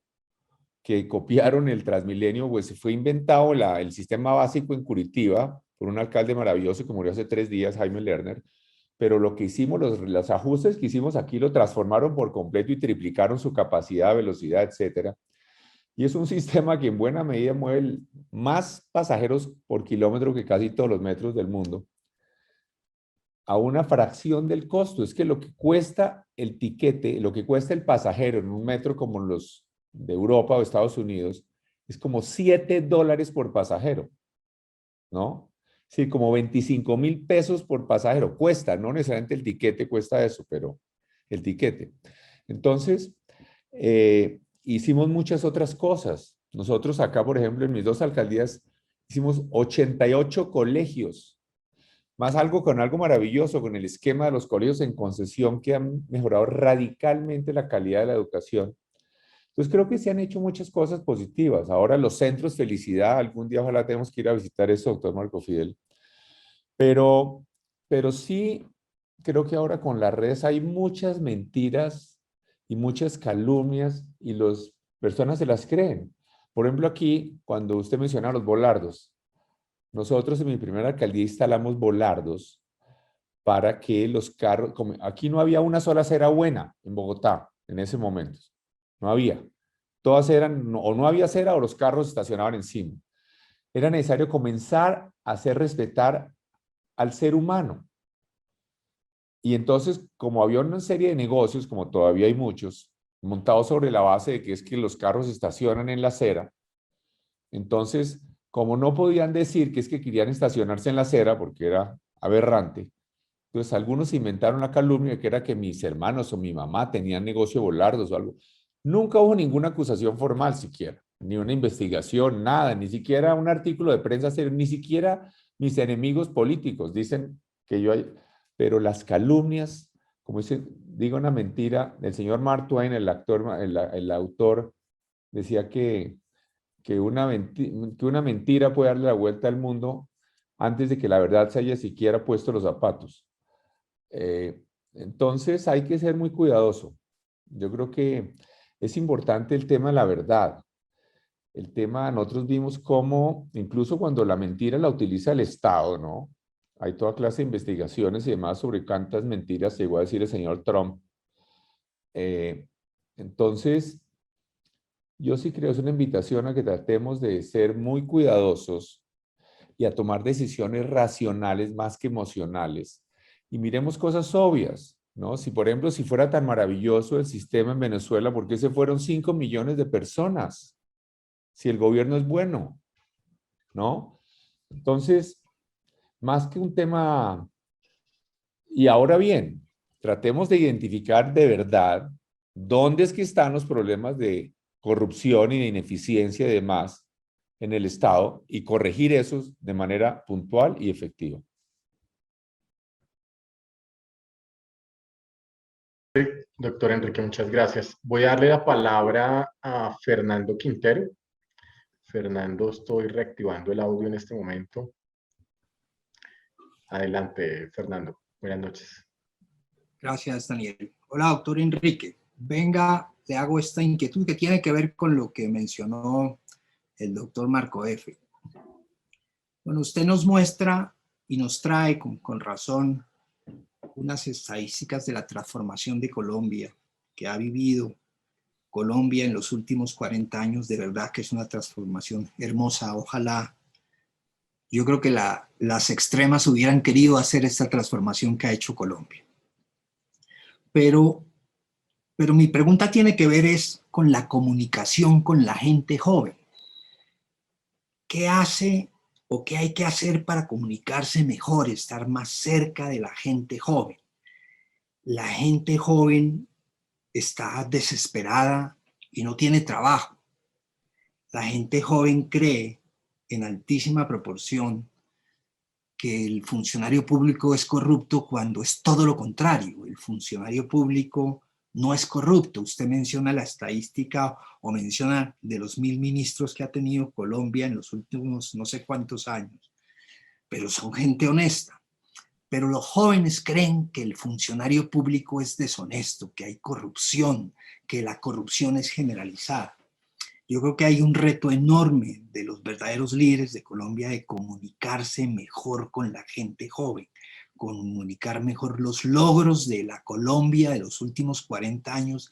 que copiaron el Transmilenio, pues fue inventado el sistema básico en Curitiba por un alcalde maravilloso que murió hace 3 días, Jaime Lerner, pero lo que hicimos, los ajustes que hicimos aquí lo transformaron por completo y triplicaron su capacidad, velocidad, etcétera. Y es un sistema que en buena medida mueve más pasajeros por kilómetro que casi todos los metros del mundo, a una fracción del costo. Es que lo que cuesta el tiquete, lo que cuesta el pasajero en un metro como los de Europa o Estados Unidos, es como $7 por pasajero, ¿no? Sí, como 25,000 pesos por pasajero cuesta, no necesariamente el tiquete cuesta eso, pero el tiquete. Entonces, hicimos muchas otras cosas. Nosotros acá, por ejemplo, en mis 2 alcaldías, hicimos 88 colegios, más algo con algo maravilloso, con el esquema de los colegios en concesión que han mejorado radicalmente la calidad de la educación. Entonces creo que se han hecho muchas cosas positivas. Ahora los centros Felicidad, algún día ojalá tenemos que ir a visitar eso, doctor Marco Fidel. Pero sí creo que ahora con las redes hay muchas mentiras y muchas calumnias y las personas se las creen. Por ejemplo, aquí, cuando usted menciona los volardos, nosotros en mi primera alcaldía instalamos volardos para que los carros, aquí no había una sola acera buena en Bogotá en ese momento. No había. Todas eran, o no había acera o los carros estacionaban encima. Era necesario comenzar a hacer respetar al ser humano. Y entonces, como había una serie de negocios, como todavía hay muchos, montados sobre la base de que es que los carros estacionan en la acera, entonces, como no podían decir que es que querían estacionarse en la acera, porque era aberrante, entonces algunos inventaron la calumnia que era que mis hermanos o mi mamá tenían negocio de volardos o algo. Nunca hubo ninguna acusación formal siquiera, ni una investigación, nada, ni siquiera un artículo de prensa, ni siquiera mis enemigos políticos dicen que yo hay, pero las calumnias, como dice, digo una mentira, el señor Mark Twain, el autor, decía que una mentira puede darle la vuelta al mundo antes de que la verdad se haya siquiera puesto los zapatos. Entonces hay que ser muy cuidadoso. Yo creo que es importante el tema de la verdad. El tema, nosotros vimos cómo, incluso cuando la mentira la utiliza el Estado, ¿no? Hay toda clase de investigaciones y demás sobre cuántas mentiras llegó a decir el señor Trump. Entonces, yo sí creo que es una invitación a que tratemos de ser muy cuidadosos y a tomar decisiones racionales más que emocionales. Y miremos cosas obvias, ¿no? Si, por ejemplo, si fuera tan maravilloso el sistema en Venezuela, ¿por qué se fueron 5 millones de personas? Si el gobierno es bueno, ¿no? Entonces, más que un tema... Y ahora bien, tratemos de identificar de verdad dónde es que están los problemas de corrupción y de ineficiencia y demás, en el Estado y corregir esos de manera puntual y efectiva. Doctor Enrique, muchas gracias. Voy a darle la palabra a Fernando Quintero. Fernando, estoy reactivando el audio en este momento. Adelante, Fernando. Buenas noches. Gracias, Daniel. Hola, doctor Enrique. Venga, le hago esta inquietud que tiene que ver con lo que mencionó el doctor Marco F. Bueno, usted nos muestra y nos trae con razón unas estadísticas de la transformación de Colombia que ha vivido Colombia en los últimos 40 años. De verdad que es una transformación hermosa. Ojalá, yo creo que las extremas hubieran querido hacer esta transformación que ha hecho Colombia. Pero mi pregunta tiene que ver es con la comunicación con la gente joven. ¿Qué hace o qué hay que hacer para comunicarse mejor, estar más cerca de la gente joven? La gente joven está desesperada y no tiene trabajo. La gente joven cree en altísima proporción que el funcionario público es corrupto cuando es todo lo contrario. El funcionario público no es corrupto. Usted menciona la estadística o menciona de los 1000 ministros que ha tenido Colombia en los últimos no sé cuántos años, pero son gente honesta. Pero los jóvenes creen que el funcionario público es deshonesto, que hay corrupción, que la corrupción es generalizada. Yo creo que hay un reto enorme de los verdaderos líderes de Colombia de comunicarse mejor con la gente joven, comunicar mejor los logros de la Colombia de los últimos 40 años,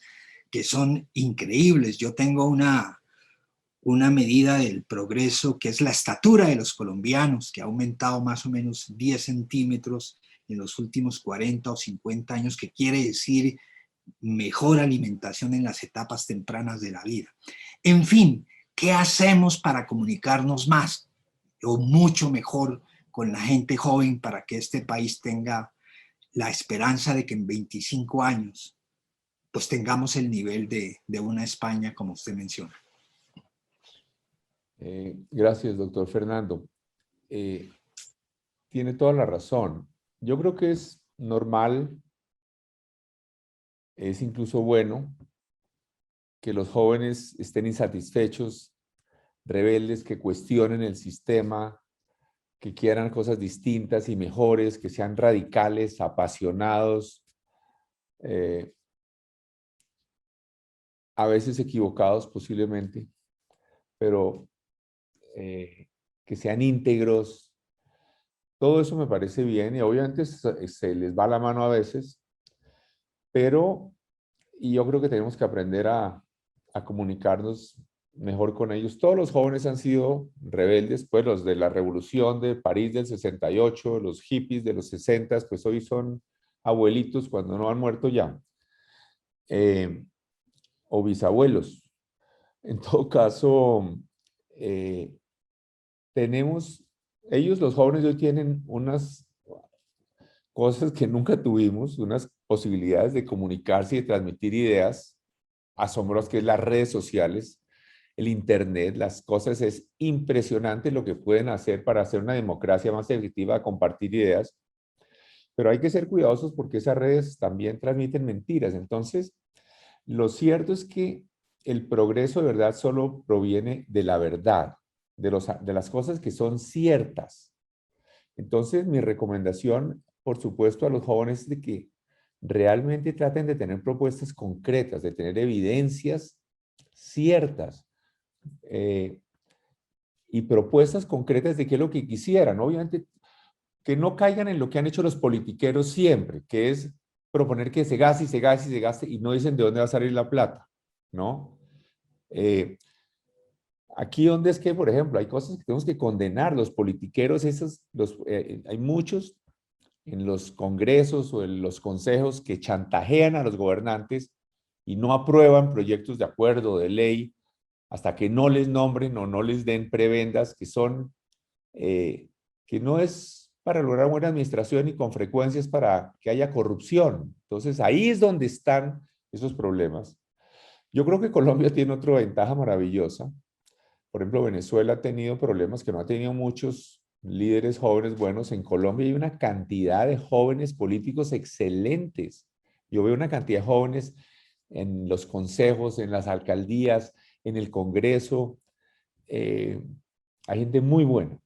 que son increíbles. Yo tengo una medida del progreso que es la estatura de los colombianos, que ha aumentado más o menos 10 centímetros en los últimos 40 o 50 años, que quiere decir mejor alimentación en las etapas tempranas de la vida. En fin, ¿qué hacemos para comunicarnos más o mucho mejor con la gente joven para que este país tenga la esperanza de que en 25 años pues tengamos el nivel de una España como usted menciona? Gracias, doctor Fernando. Tiene toda la razón. Yo creo que es normal, es incluso bueno que los jóvenes estén insatisfechos, rebeldes, que cuestionen el sistema, que quieran cosas distintas y mejores, que sean radicales, apasionados, a veces equivocados posiblemente, pero que sean íntegros. Todo eso me parece bien y obviamente se les va la mano a veces, pero yo creo que tenemos que aprender a comunicarnos mejor con ellos. Todos los jóvenes han sido rebeldes, pues los de la Revolución de París del 68, los hippies de los 60, pues hoy son abuelitos cuando no han muerto ya, o bisabuelos. En todo caso, ellos, los jóvenes de hoy, tienen unas cosas que nunca tuvimos, unas posibilidades de comunicarse y de transmitir ideas asombrosas, que es las redes sociales, el internet, las cosas. Es impresionante lo que pueden hacer para hacer una democracia más efectiva, compartir ideas, pero hay que ser cuidadosos porque esas redes también transmiten mentiras. Entonces, lo cierto es que el progreso de verdad solo proviene de la verdad, de las cosas que son ciertas. Entonces, mi recomendación, por supuesto, a los jóvenes es de que realmente traten de tener propuestas concretas, de tener evidencias ciertas y propuestas concretas de qué es lo que quisieran. Obviamente, que no caigan en lo que han hecho los politiqueros siempre, que es proponer que se gaste y se gaste y se gaste y no dicen de dónde va a salir la plata, ¿no? Aquí donde es que, por ejemplo, hay cosas que tenemos que condenar, los politiqueros, hay muchos en los congresos o en los consejos que chantajean a los gobernantes y no aprueban proyectos de acuerdo, de ley, hasta que no les nombren o no les den prebendas, que no es para lograr buena administración y con frecuencia es para que haya corrupción. Entonces ahí es donde están esos problemas. Yo creo que Colombia tiene otra ventaja maravillosa. por ejemplo, Venezuela ha tenido problemas que no ha tenido muchos líderes jóvenes buenos. En Colombia hay una cantidad de jóvenes políticos excelentes. Yo veo una cantidad de jóvenes en los consejos, en las alcaldías, en el Congreso. Hay gente muy buena.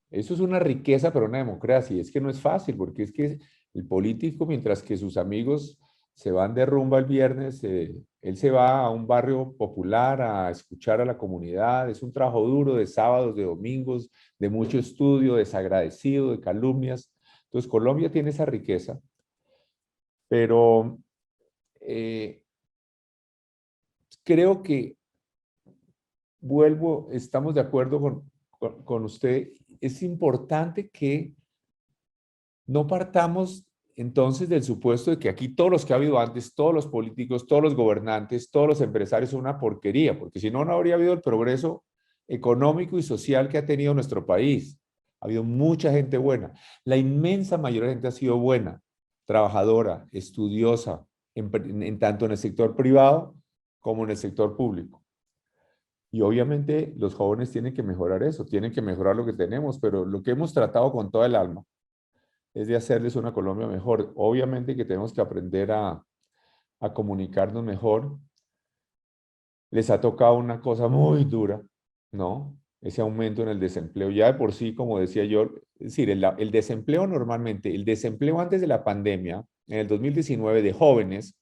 Eso es una riqueza para una democracia. Y es que no es fácil, porque es que el político, mientras que sus amigos se van de rumba el viernes, él se va a un barrio popular a escuchar a la comunidad. Es un trabajo duro de sábados, de domingos, de mucho estudio, desagradecido, de calumnias. Entonces, Colombia tiene esa riqueza, pero creo que estamos de acuerdo con usted. Es importante que no partamos entonces del supuesto de que aquí todos los que ha habido antes, todos los políticos, todos los gobernantes, todos los empresarios son una porquería, porque si no, no habría habido el progreso económico y social que ha tenido nuestro país. Ha habido mucha gente buena. La inmensa mayoría de gente ha sido buena, trabajadora, estudiosa, tanto en el sector privado como en el sector público. Y obviamente los jóvenes tienen que mejorar eso, tienen que mejorar lo que tenemos, pero lo que hemos tratado con toda el alma es de hacerles una Colombia mejor. Obviamente que tenemos que aprender a comunicarnos mejor. Les ha tocado una cosa muy dura, ¿no? Ese aumento en el desempleo. Ya de por sí, como decía yo, es decir, el desempleo normalmente, el desempleo antes de la pandemia, en el 2019 de jóvenes,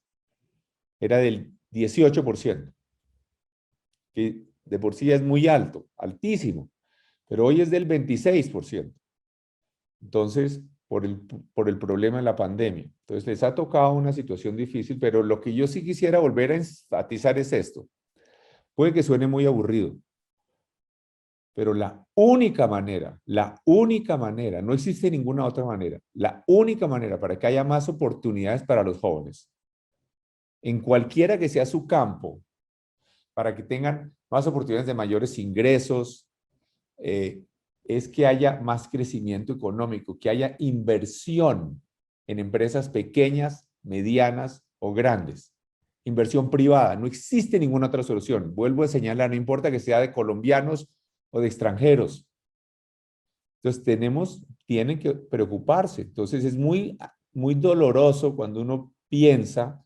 era del 18%, que de por sí es muy alto, altísimo, pero hoy es del 26%. Entonces, por el problema de la pandemia. Entonces, les ha tocado una situación difícil, pero lo que yo sí quisiera volver a enfatizar es esto. Puede que suene muy aburrido, pero la única manera, no existe ninguna otra manera, la única manera para que haya más oportunidades para los jóvenes, en cualquiera que sea su campo, para que tengan más oportunidades de mayores ingresos, es que haya más crecimiento económico, que haya inversión en empresas pequeñas, medianas o grandes. Inversión privada, no existe ninguna otra solución. Vuelvo a señalar, no importa que sea de colombianos o de extranjeros. Entonces tienen que preocuparse. Entonces es muy doloroso cuando uno piensa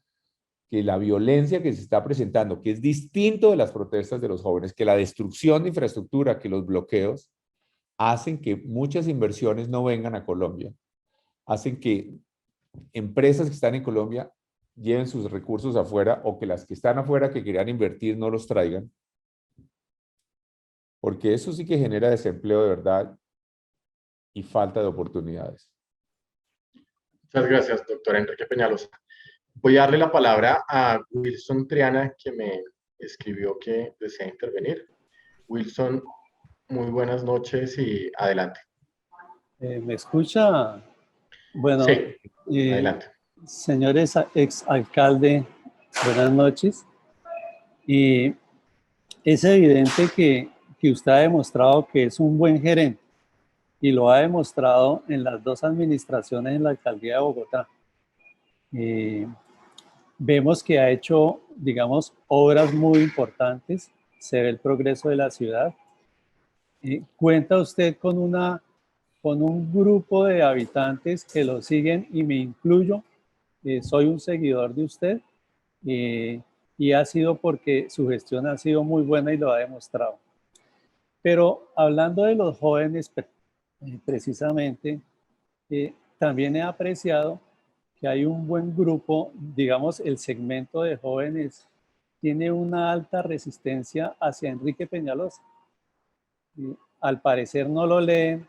que la violencia que se está presentando, que es distinto de las protestas de los jóvenes, que la destrucción de infraestructura, que los bloqueos, hacen que muchas inversiones no vengan a Colombia, hacen que empresas que están en Colombia lleven sus recursos afuera o que las que están afuera que querían invertir no los traigan, porque eso sí que genera desempleo de verdad y falta de oportunidades. Muchas gracias, doctor Enrique Peñalosa. Voy a darle la palabra a Wilson Triana, que me escribió que desea intervenir. Wilson, muy buenas noches y adelante. ¿Me escucha? Bueno, Sí, adelante. señores exalcalde, buenas noches. Y es evidente que usted ha demostrado que es un buen gerente y lo ha demostrado en las dos administraciones en la alcaldía de Bogotá. Vemos que ha hecho, digamos, obras muy importantes, se ve el progreso de la ciudad. ¿Cuenta usted con un grupo de habitantes que lo siguen y me incluyo? Soy un seguidor de usted y ha sido porque su gestión ha sido muy buena y lo ha demostrado. Pero hablando de los jóvenes, precisamente, también he apreciado que hay un buen grupo, digamos, el segmento de jóvenes tiene una alta resistencia hacia Enrique Peñalosa. Al parecer no lo leen,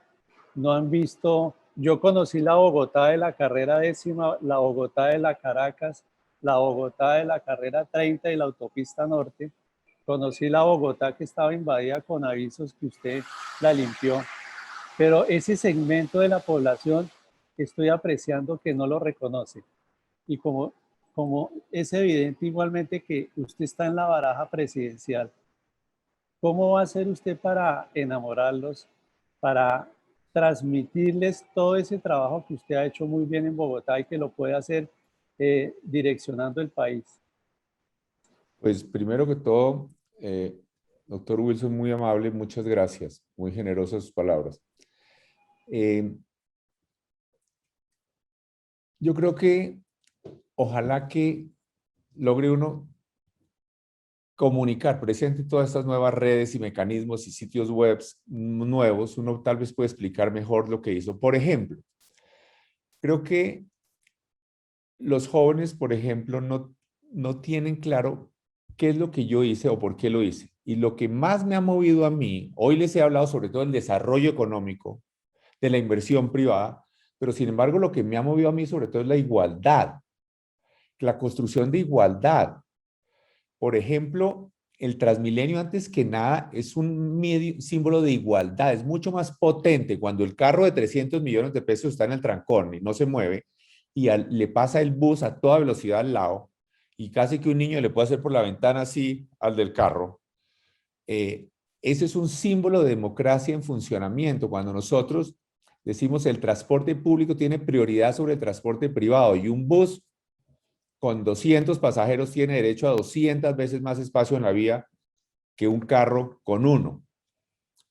no han visto. Yo conocí la Bogotá de la carrera 10ª, la Bogotá de la Caracas, la Bogotá de la carrera 30 y la autopista norte. Conocí la Bogotá que estaba invadida con avisos que usted la limpió. Pero ese segmento de la población estoy apreciando que no lo reconoce. Y como es evidente igualmente que usted está en la baraja presidencial, ¿cómo va a hacer usted para enamorarlos, para transmitirles todo ese trabajo que usted ha hecho muy bien en Bogotá y que lo puede hacer direccionando el país? Pues primero que todo, Doctor Wilson, muy amable, muchas gracias. Muy generosas sus palabras. Yo creo que ojalá que logre uno comunicar, presente todas estas nuevas redes y mecanismos y sitios web nuevos, uno tal vez puede explicar mejor lo que hizo. Por ejemplo, creo que los jóvenes, por ejemplo, no tienen claro qué es lo que yo hice o por qué lo hice. Y lo que más me ha movido a mí, hoy les he hablado sobre todo del desarrollo económico, de la inversión privada, pero sin embargo lo que me ha movido a mí sobre todo es la igualdad, la construcción de igualdad. Por ejemplo, el Transmilenio antes que nada es un símbolo de igualdad, es mucho más potente cuando el carro de 300 millones de pesos está en el trancón y no se mueve y le pasa el bus a toda velocidad al lado y casi que un niño le puede hacer por la ventana así al del carro. Ese es un símbolo de democracia en funcionamiento. Cuando nosotros decimos el transporte público tiene prioridad sobre el transporte privado y un bus con 200 pasajeros tiene derecho a 200 veces más espacio en la vía que un carro con uno.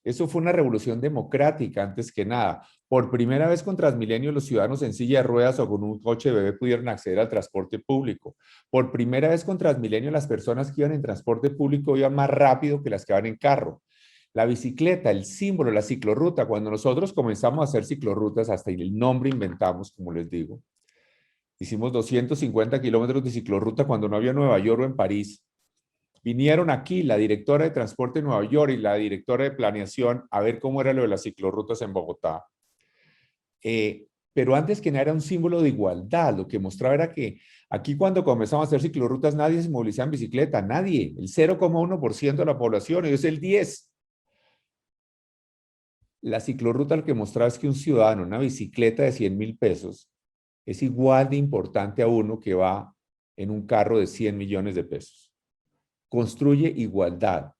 Eso fue una revolución democrática antes que nada. Por primera vez con Transmilenio los ciudadanos en silla de ruedas o con un coche bebé pudieron acceder al transporte público. Por primera vez con Transmilenio las personas que iban en transporte público iban más rápido que las que van en carro. La bicicleta, el símbolo, la ciclorruta. Cuando nosotros comenzamos a hacer ciclorrutas, hasta el nombre inventamos, como les digo. Hicimos 250 kilómetros de ciclorruta cuando no había Nueva York o en París. Vinieron aquí la directora de Transporte de Nueva York y la directora de Planeación a ver cómo era lo de las ciclorrutas en Bogotá. Pero antes que nada era un símbolo de igualdad. Lo que mostraba era que aquí cuando comenzamos a hacer ciclorrutas nadie se movilizaba en bicicleta, nadie. El 0,1% de la población, ellos el 10%. La ciclorruta lo que mostraba es que un ciudadano, una bicicleta de 100.000 pesos, es igual de importante a uno que va en un carro de 100 millones de pesos. Construye igualdad.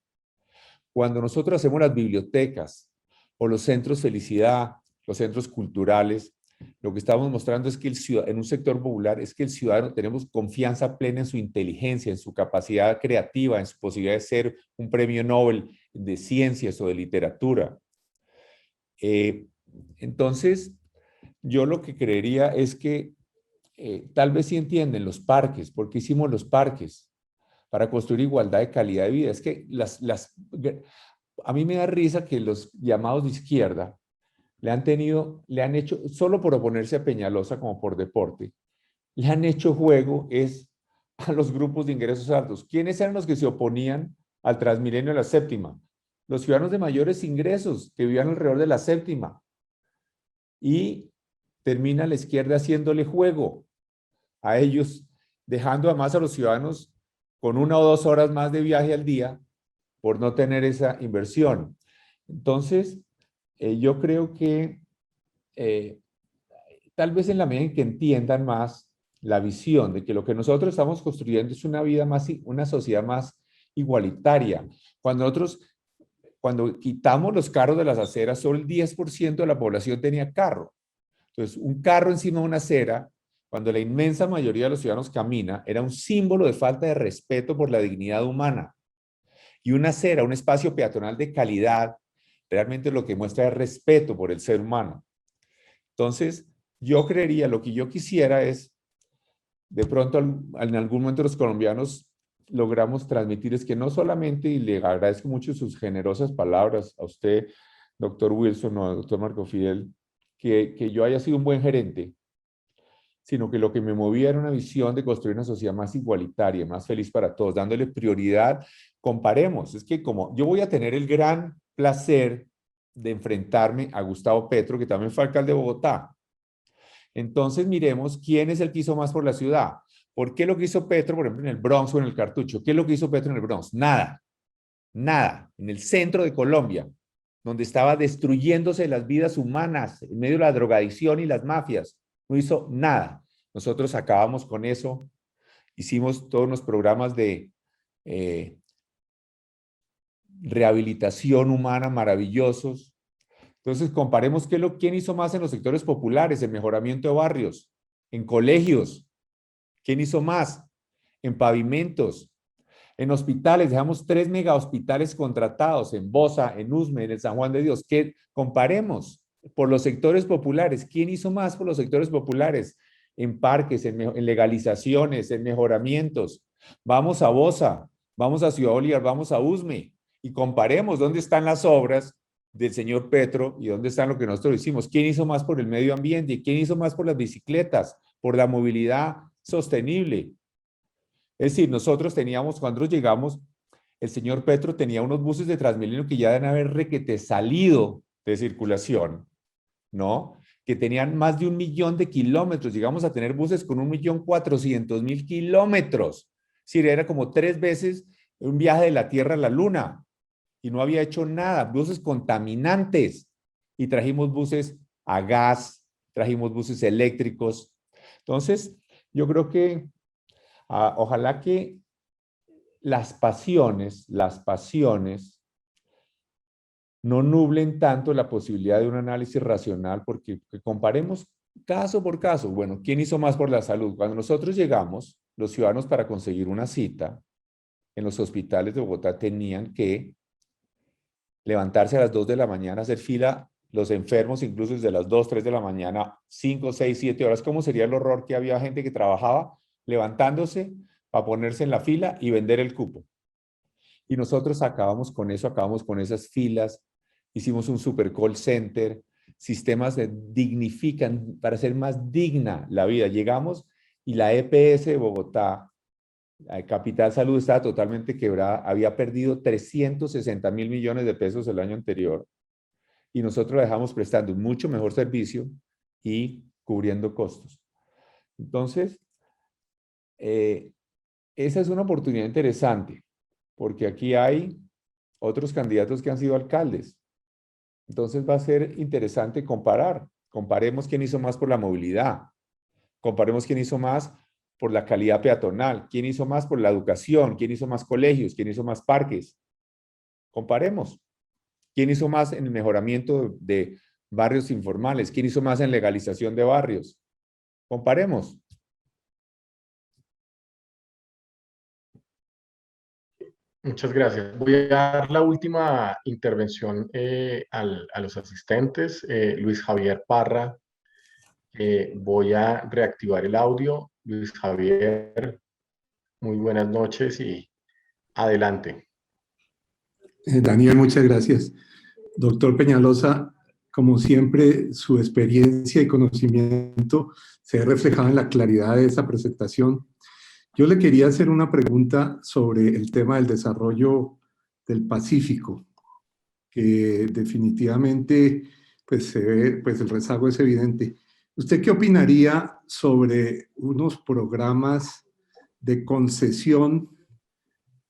Cuando nosotros hacemos las bibliotecas o los centros felicidad, los centros culturales, lo que estamos mostrando es que en un sector popular es que el ciudadano tenemos confianza plena en su inteligencia, en su capacidad creativa, en su posibilidad de ser un premio Nobel de ciencias o de literatura. Entonces, yo lo que creería es que tal vez sí entienden los parques. ¿Por qué hicimos los parques? Para construir igualdad de calidad de vida. Es que a mí me da risa que los llamados de izquierda le han hecho, solo por oponerse a Peñalosa como por deporte, le han hecho juego a los grupos de ingresos altos. ¿Quiénes eran los que se oponían al Transmilenio de la séptima? Los ciudadanos de mayores ingresos que vivían alrededor de la séptima. Y termina la izquierda haciéndole juego a ellos, dejando además a los ciudadanos con 1 o 2 horas más de viaje al día por no tener esa inversión. Entonces, yo creo que tal vez en la medida en que entiendan más la visión de que lo que nosotros estamos construyendo es una sociedad más igualitaria. Cuando quitamos los carros de las aceras, solo el 10% de la población tenía carro. Entonces, un carro encima de una acera, cuando la inmensa mayoría de los ciudadanos camina, era un símbolo de falta de respeto por la dignidad humana. Y una acera, un espacio peatonal de calidad, realmente lo que muestra es respeto por el ser humano. Entonces, yo creería, lo que yo quisiera es, de pronto en algún momento los colombianos logramos transmitir, es que no solamente, y le agradezco mucho sus generosas palabras a usted, doctor Wilson o doctor Marco Fidel, que yo haya sido un buen gerente, sino que lo que me movía era una visión de construir una sociedad más igualitaria, más feliz para todos, dándole prioridad. Comparemos, es que como yo voy a tener el gran placer de enfrentarme a Gustavo Petro, que también fue alcalde de Bogotá. Entonces miremos quién es el que hizo más por la ciudad. ¿Por qué lo que hizo Petro, por ejemplo, en el Bronx o en el Cartucho? ¿Qué es lo que hizo Petro en el Bronx? Nada, nada. En el centro de Colombia, donde estaba destruyéndose las vidas humanas en medio de la drogadicción y las mafias. No hizo nada. Nosotros acabamos con eso. Hicimos todos los programas de rehabilitación humana maravillosos. Entonces, comparemos quién hizo más en los sectores populares, en mejoramiento de barrios, en colegios. ¿Quién hizo más? En pavimentos. En hospitales, dejamos 3 megahospitales contratados en Bosa, en Usme, en el San Juan de Dios. ¿Qué? Comparemos por los sectores populares. ¿Quién hizo más por los sectores populares? En parques, en legalizaciones, en mejoramientos. Vamos a Bosa, vamos a Ciudad Bolívar, vamos a Usme y comparemos dónde están las obras del señor Petro y dónde están lo que nosotros hicimos. ¿Quién hizo más por el medio ambiente? ¿Quién hizo más por las bicicletas? Por la movilidad sostenible. Es decir, nosotros teníamos, cuando llegamos, el señor Petro tenía unos buses de Transmilenio que ya deben haber requete salido de circulación, ¿no? Que tenían más de 1 millón de kilómetros. Llegamos a tener buses con 1.400.000 kilómetros. Es decir, era como 3 veces un viaje de la Tierra a la Luna. Y no había hecho nada. Buses contaminantes. Y trajimos buses a gas, trajimos buses eléctricos. Entonces, yo creo que ojalá que las pasiones no nublen tanto la posibilidad de un análisis racional, porque comparemos caso por caso. Bueno, ¿quién hizo más por la salud? Cuando nosotros llegamos, los ciudadanos para conseguir una cita en los hospitales de Bogotá tenían que levantarse a las 2 de la mañana, hacer fila, los enfermos incluso desde las 2, 3 de la mañana, 5, 6, 7 horas. ¿Cómo sería el horror que había gente que trabajaba levantándose para ponerse en la fila y vender el cupo? Y nosotros acabamos con eso, acabamos con esas filas, hicimos un super call center, sistemas que dignifican para hacer más digna la vida. Llegamos y la EPS de Bogotá, la Capital Salud, estaba totalmente quebrada, había perdido 360.000 millones de pesos el año anterior y nosotros la dejamos prestando un mucho mejor servicio y cubriendo costos. Entonces, esa es una oportunidad interesante, porque aquí hay otros candidatos que han sido alcaldes. Entonces va a ser interesante comparar. Comparemos quién hizo más por la movilidad. Comparemos quién hizo más por la calidad peatonal. Quién hizo más por la educación. Quién hizo más colegios. Quién hizo más parques. Comparemos. ¿Quién hizo más en el mejoramiento de barrios informales? ¿Quién hizo más en legalización de barrios? Comparemos. Muchas gracias. Voy a dar la última intervención a los asistentes. Luis Javier Parra, voy a reactivar el audio. Luis Javier, muy buenas noches y adelante. Daniel, muchas gracias. Doctor Peñalosa, como siempre, su experiencia y conocimiento se ve reflejado en la claridad de esa presentación. Yo le quería hacer una pregunta sobre el tema del desarrollo del Pacífico, que definitivamente pues, se ve, pues el rezago es evidente. ¿Usted qué opinaría sobre unos programas de concesión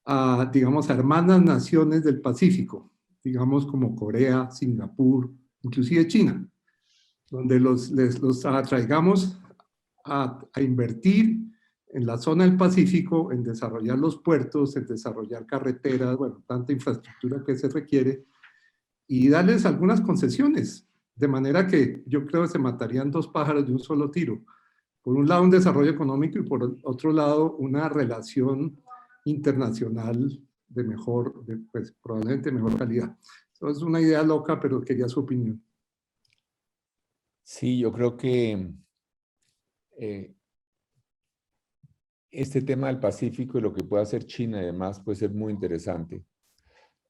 a, digamos, a hermanas naciones del Pacífico, digamos como Corea, Singapur, inclusive China, donde los atraigamos a invertir en la zona del Pacífico, en desarrollar los puertos, en desarrollar carreteras, bueno, tanta infraestructura que se requiere, y darles algunas concesiones, de manera que yo creo que se matarían 2 pájaros de un solo tiro. Por un lado, un desarrollo económico y por otro lado, una relación internacional de mejor, pues probablemente mejor calidad. Eso es una idea loca, pero quería su opinión. Sí, yo creo que este tema del Pacífico y lo que puede hacer China y demás puede ser muy interesante.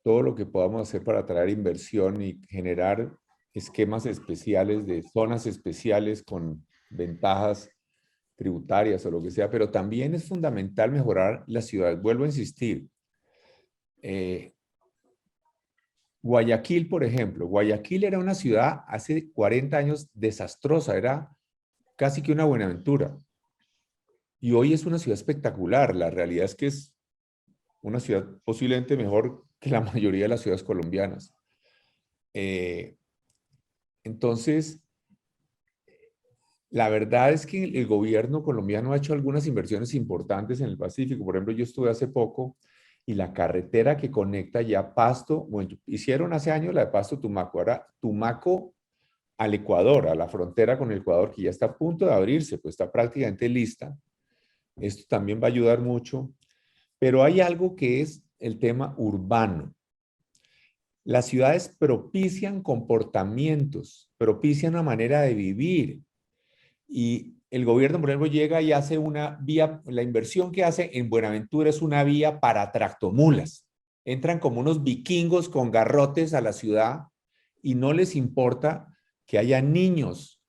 Todo lo que podamos hacer para atraer inversión y generar esquemas especiales de zonas especiales con ventajas tributarias o lo que sea, pero también es fundamental mejorar la ciudad. Vuelvo a insistir. Guayaquil, por ejemplo. Guayaquil era una ciudad hace 40 años desastrosa, era casi que una Buenaventura. Y hoy es una ciudad espectacular. La realidad es que es una ciudad posiblemente mejor que la mayoría de las ciudades colombianas. Entonces, la verdad es que el gobierno colombiano ha hecho algunas inversiones importantes en el Pacífico. Por ejemplo, yo estuve hace poco y la carretera que conecta ya Pasto, bueno, hicieron hace años la de Pasto-Tumaco, ahora Tumaco al Ecuador, a la frontera con el Ecuador, que ya está a punto de abrirse, pues está prácticamente lista. Esto también va a ayudar mucho. Pero hay algo que es el tema urbano. Las ciudades propician comportamientos, propician una manera de vivir. Y el gobierno, por ejemplo, llega y hace una vía, la inversión que hace en Buenaventura es una vía para tractomulas. Entran como unos vikingos con garrotes a la ciudad y no les importa que haya niños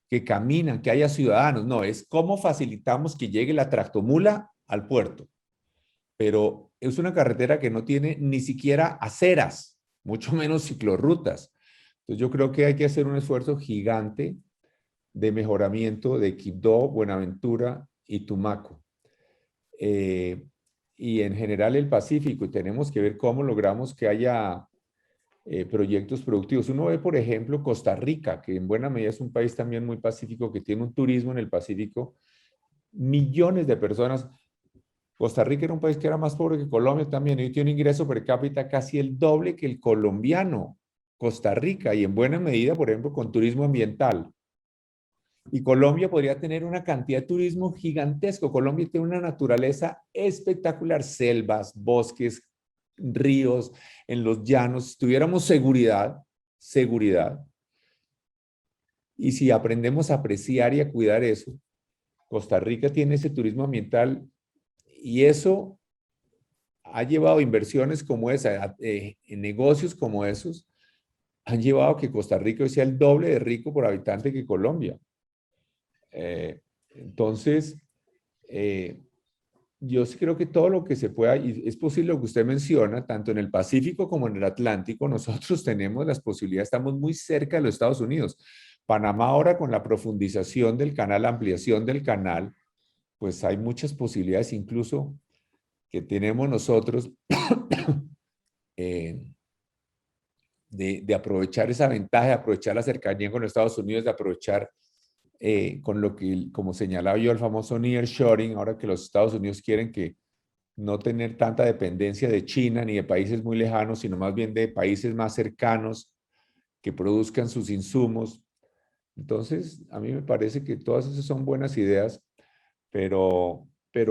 que caminan, que haya ciudadanos. No, es cómo facilitamos que llegue la tractomula al puerto. Pero es una carretera que no tiene ni siquiera aceras, mucho menos ciclorrutas. Entonces yo creo que hay que hacer un esfuerzo gigante de mejoramiento de Quibdó, Buenaventura y Tumaco. Y en general el Pacífico, y tenemos que ver cómo logramos que haya proyectos productivos. Uno ve, por ejemplo, Costa Rica, que en buena medida es un país también muy pacífico, que tiene un turismo en el Pacífico, millones de personas. Costa Rica era un país que era más pobre que Colombia también, y tiene un ingreso per cápita casi el doble que el colombiano, Costa Rica, y en buena medida, por ejemplo, con turismo ambiental. Y Colombia podría tener una cantidad de turismo gigantesco. Colombia tiene una naturaleza espectacular, selvas, bosques, ríos, en los llanos. Si tuviéramos seguridad, y si aprendemos a apreciar y a cuidar eso, Costa Rica tiene ese turismo ambiental y eso ha llevado inversiones como esa, en negocios como esos, han llevado a que Costa Rica sea el doble de rico por habitante que Colombia. Entonces, yo sí creo que todo lo que se pueda, y es posible lo que usted menciona, tanto en el Pacífico como en el Atlántico, nosotros tenemos las posibilidades, estamos muy cerca de los Estados Unidos. Panamá ahora con la profundización del canal, la ampliación del canal, pues hay muchas posibilidades incluso que tenemos nosotros de aprovechar esa ventaja, de aprovechar la cercanía con los Estados Unidos, de aprovechar con lo que, como señalaba yo, el famoso nearshoring, ahora que los Estados Unidos quieren que no tener tanta dependencia de China ni de países muy lejanos, sino más bien de países más cercanos que produzcan sus insumos. Entonces, a mí me parece que todas esas son buenas ideas, pero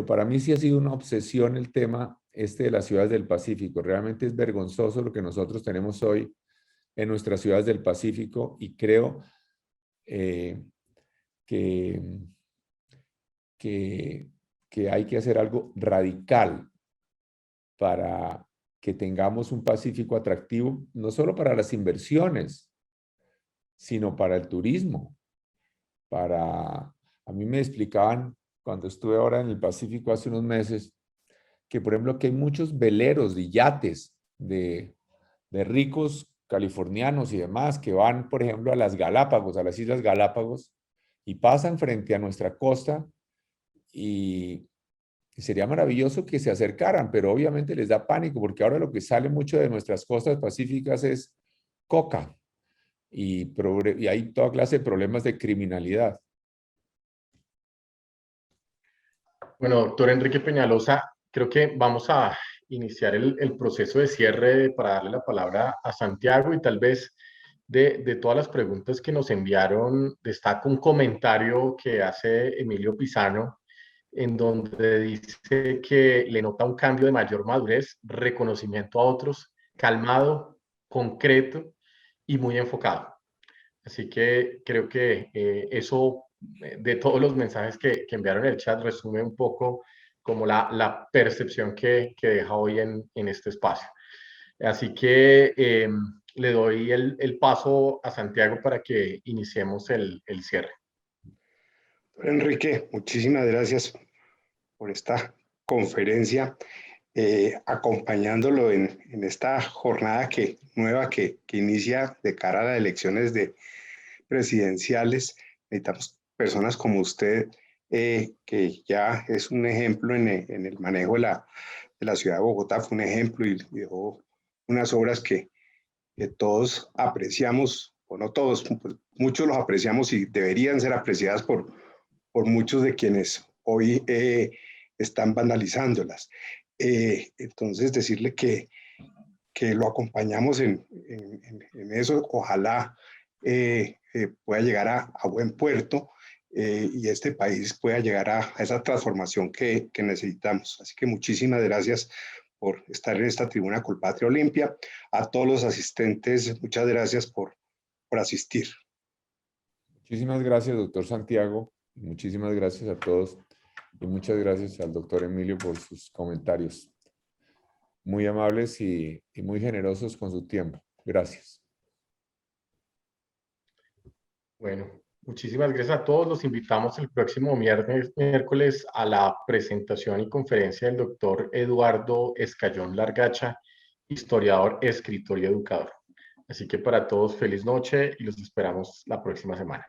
para mí sí ha sido una obsesión el tema de las ciudades del Pacífico. Realmente es vergonzoso lo que nosotros tenemos hoy en nuestras ciudades del Pacífico y creo que hay que hacer algo radical para que tengamos un Pacífico atractivo, no solo para las inversiones, sino para el turismo. A mí me explicaban cuando estuve ahora en el Pacífico hace unos meses, que por ejemplo que hay muchos veleros y yates de ricos californianos y demás que van, por ejemplo, a las Galápagos, a las Islas Galápagos, y pasan frente a nuestra costa y sería maravilloso que se acercaran, pero obviamente les da pánico porque ahora lo que sale mucho de nuestras costas pacíficas es coca y hay toda clase de problemas de criminalidad. Bueno, doctor Enrique Peñalosa, creo que vamos a iniciar el proceso de cierre para darle la palabra a Santiago y tal vez de todas las preguntas que nos enviaron, destaco un comentario que hace Emilio Pisano, en donde dice que le nota un cambio de mayor madurez, reconocimiento a otros, calmado, concreto y muy enfocado. Así que creo que eso, de todos los mensajes que enviaron en el chat, resume un poco como la percepción que deja hoy en este espacio. Así que le doy el paso a Santiago para que iniciemos el cierre. Enrique, muchísimas gracias por esta conferencia, acompañándolo en esta jornada nueva que inicia de cara a las elecciones presidenciales. Necesitamos personas como usted, que ya es un ejemplo en el manejo de la ciudad de Bogotá, fue un ejemplo y dejó unas obras que todos apreciamos, o no todos, pues muchos los apreciamos y deberían ser apreciadas por muchos de quienes hoy están vandalizándolas. Entonces, decirle que lo acompañamos en eso, ojalá pueda llegar a buen puerto. y este país pueda llegar a esa transformación que necesitamos. Así que muchísimas gracias por estar en esta tribuna Colpatria Olimpia. A todos los asistentes, muchas gracias por asistir. Muchísimas gracias, doctor Santiago. Muchísimas gracias a todos. Y muchas gracias al doctor Emilio por sus comentarios. Muy amables y muy generosos con su tiempo. Gracias. Bueno, muchísimas gracias a todos. Los invitamos el próximo miércoles a la presentación y conferencia del doctor Eduardo Escayón Largacha, historiador, escritor y educador. Así que para todos, feliz noche y los esperamos la próxima semana.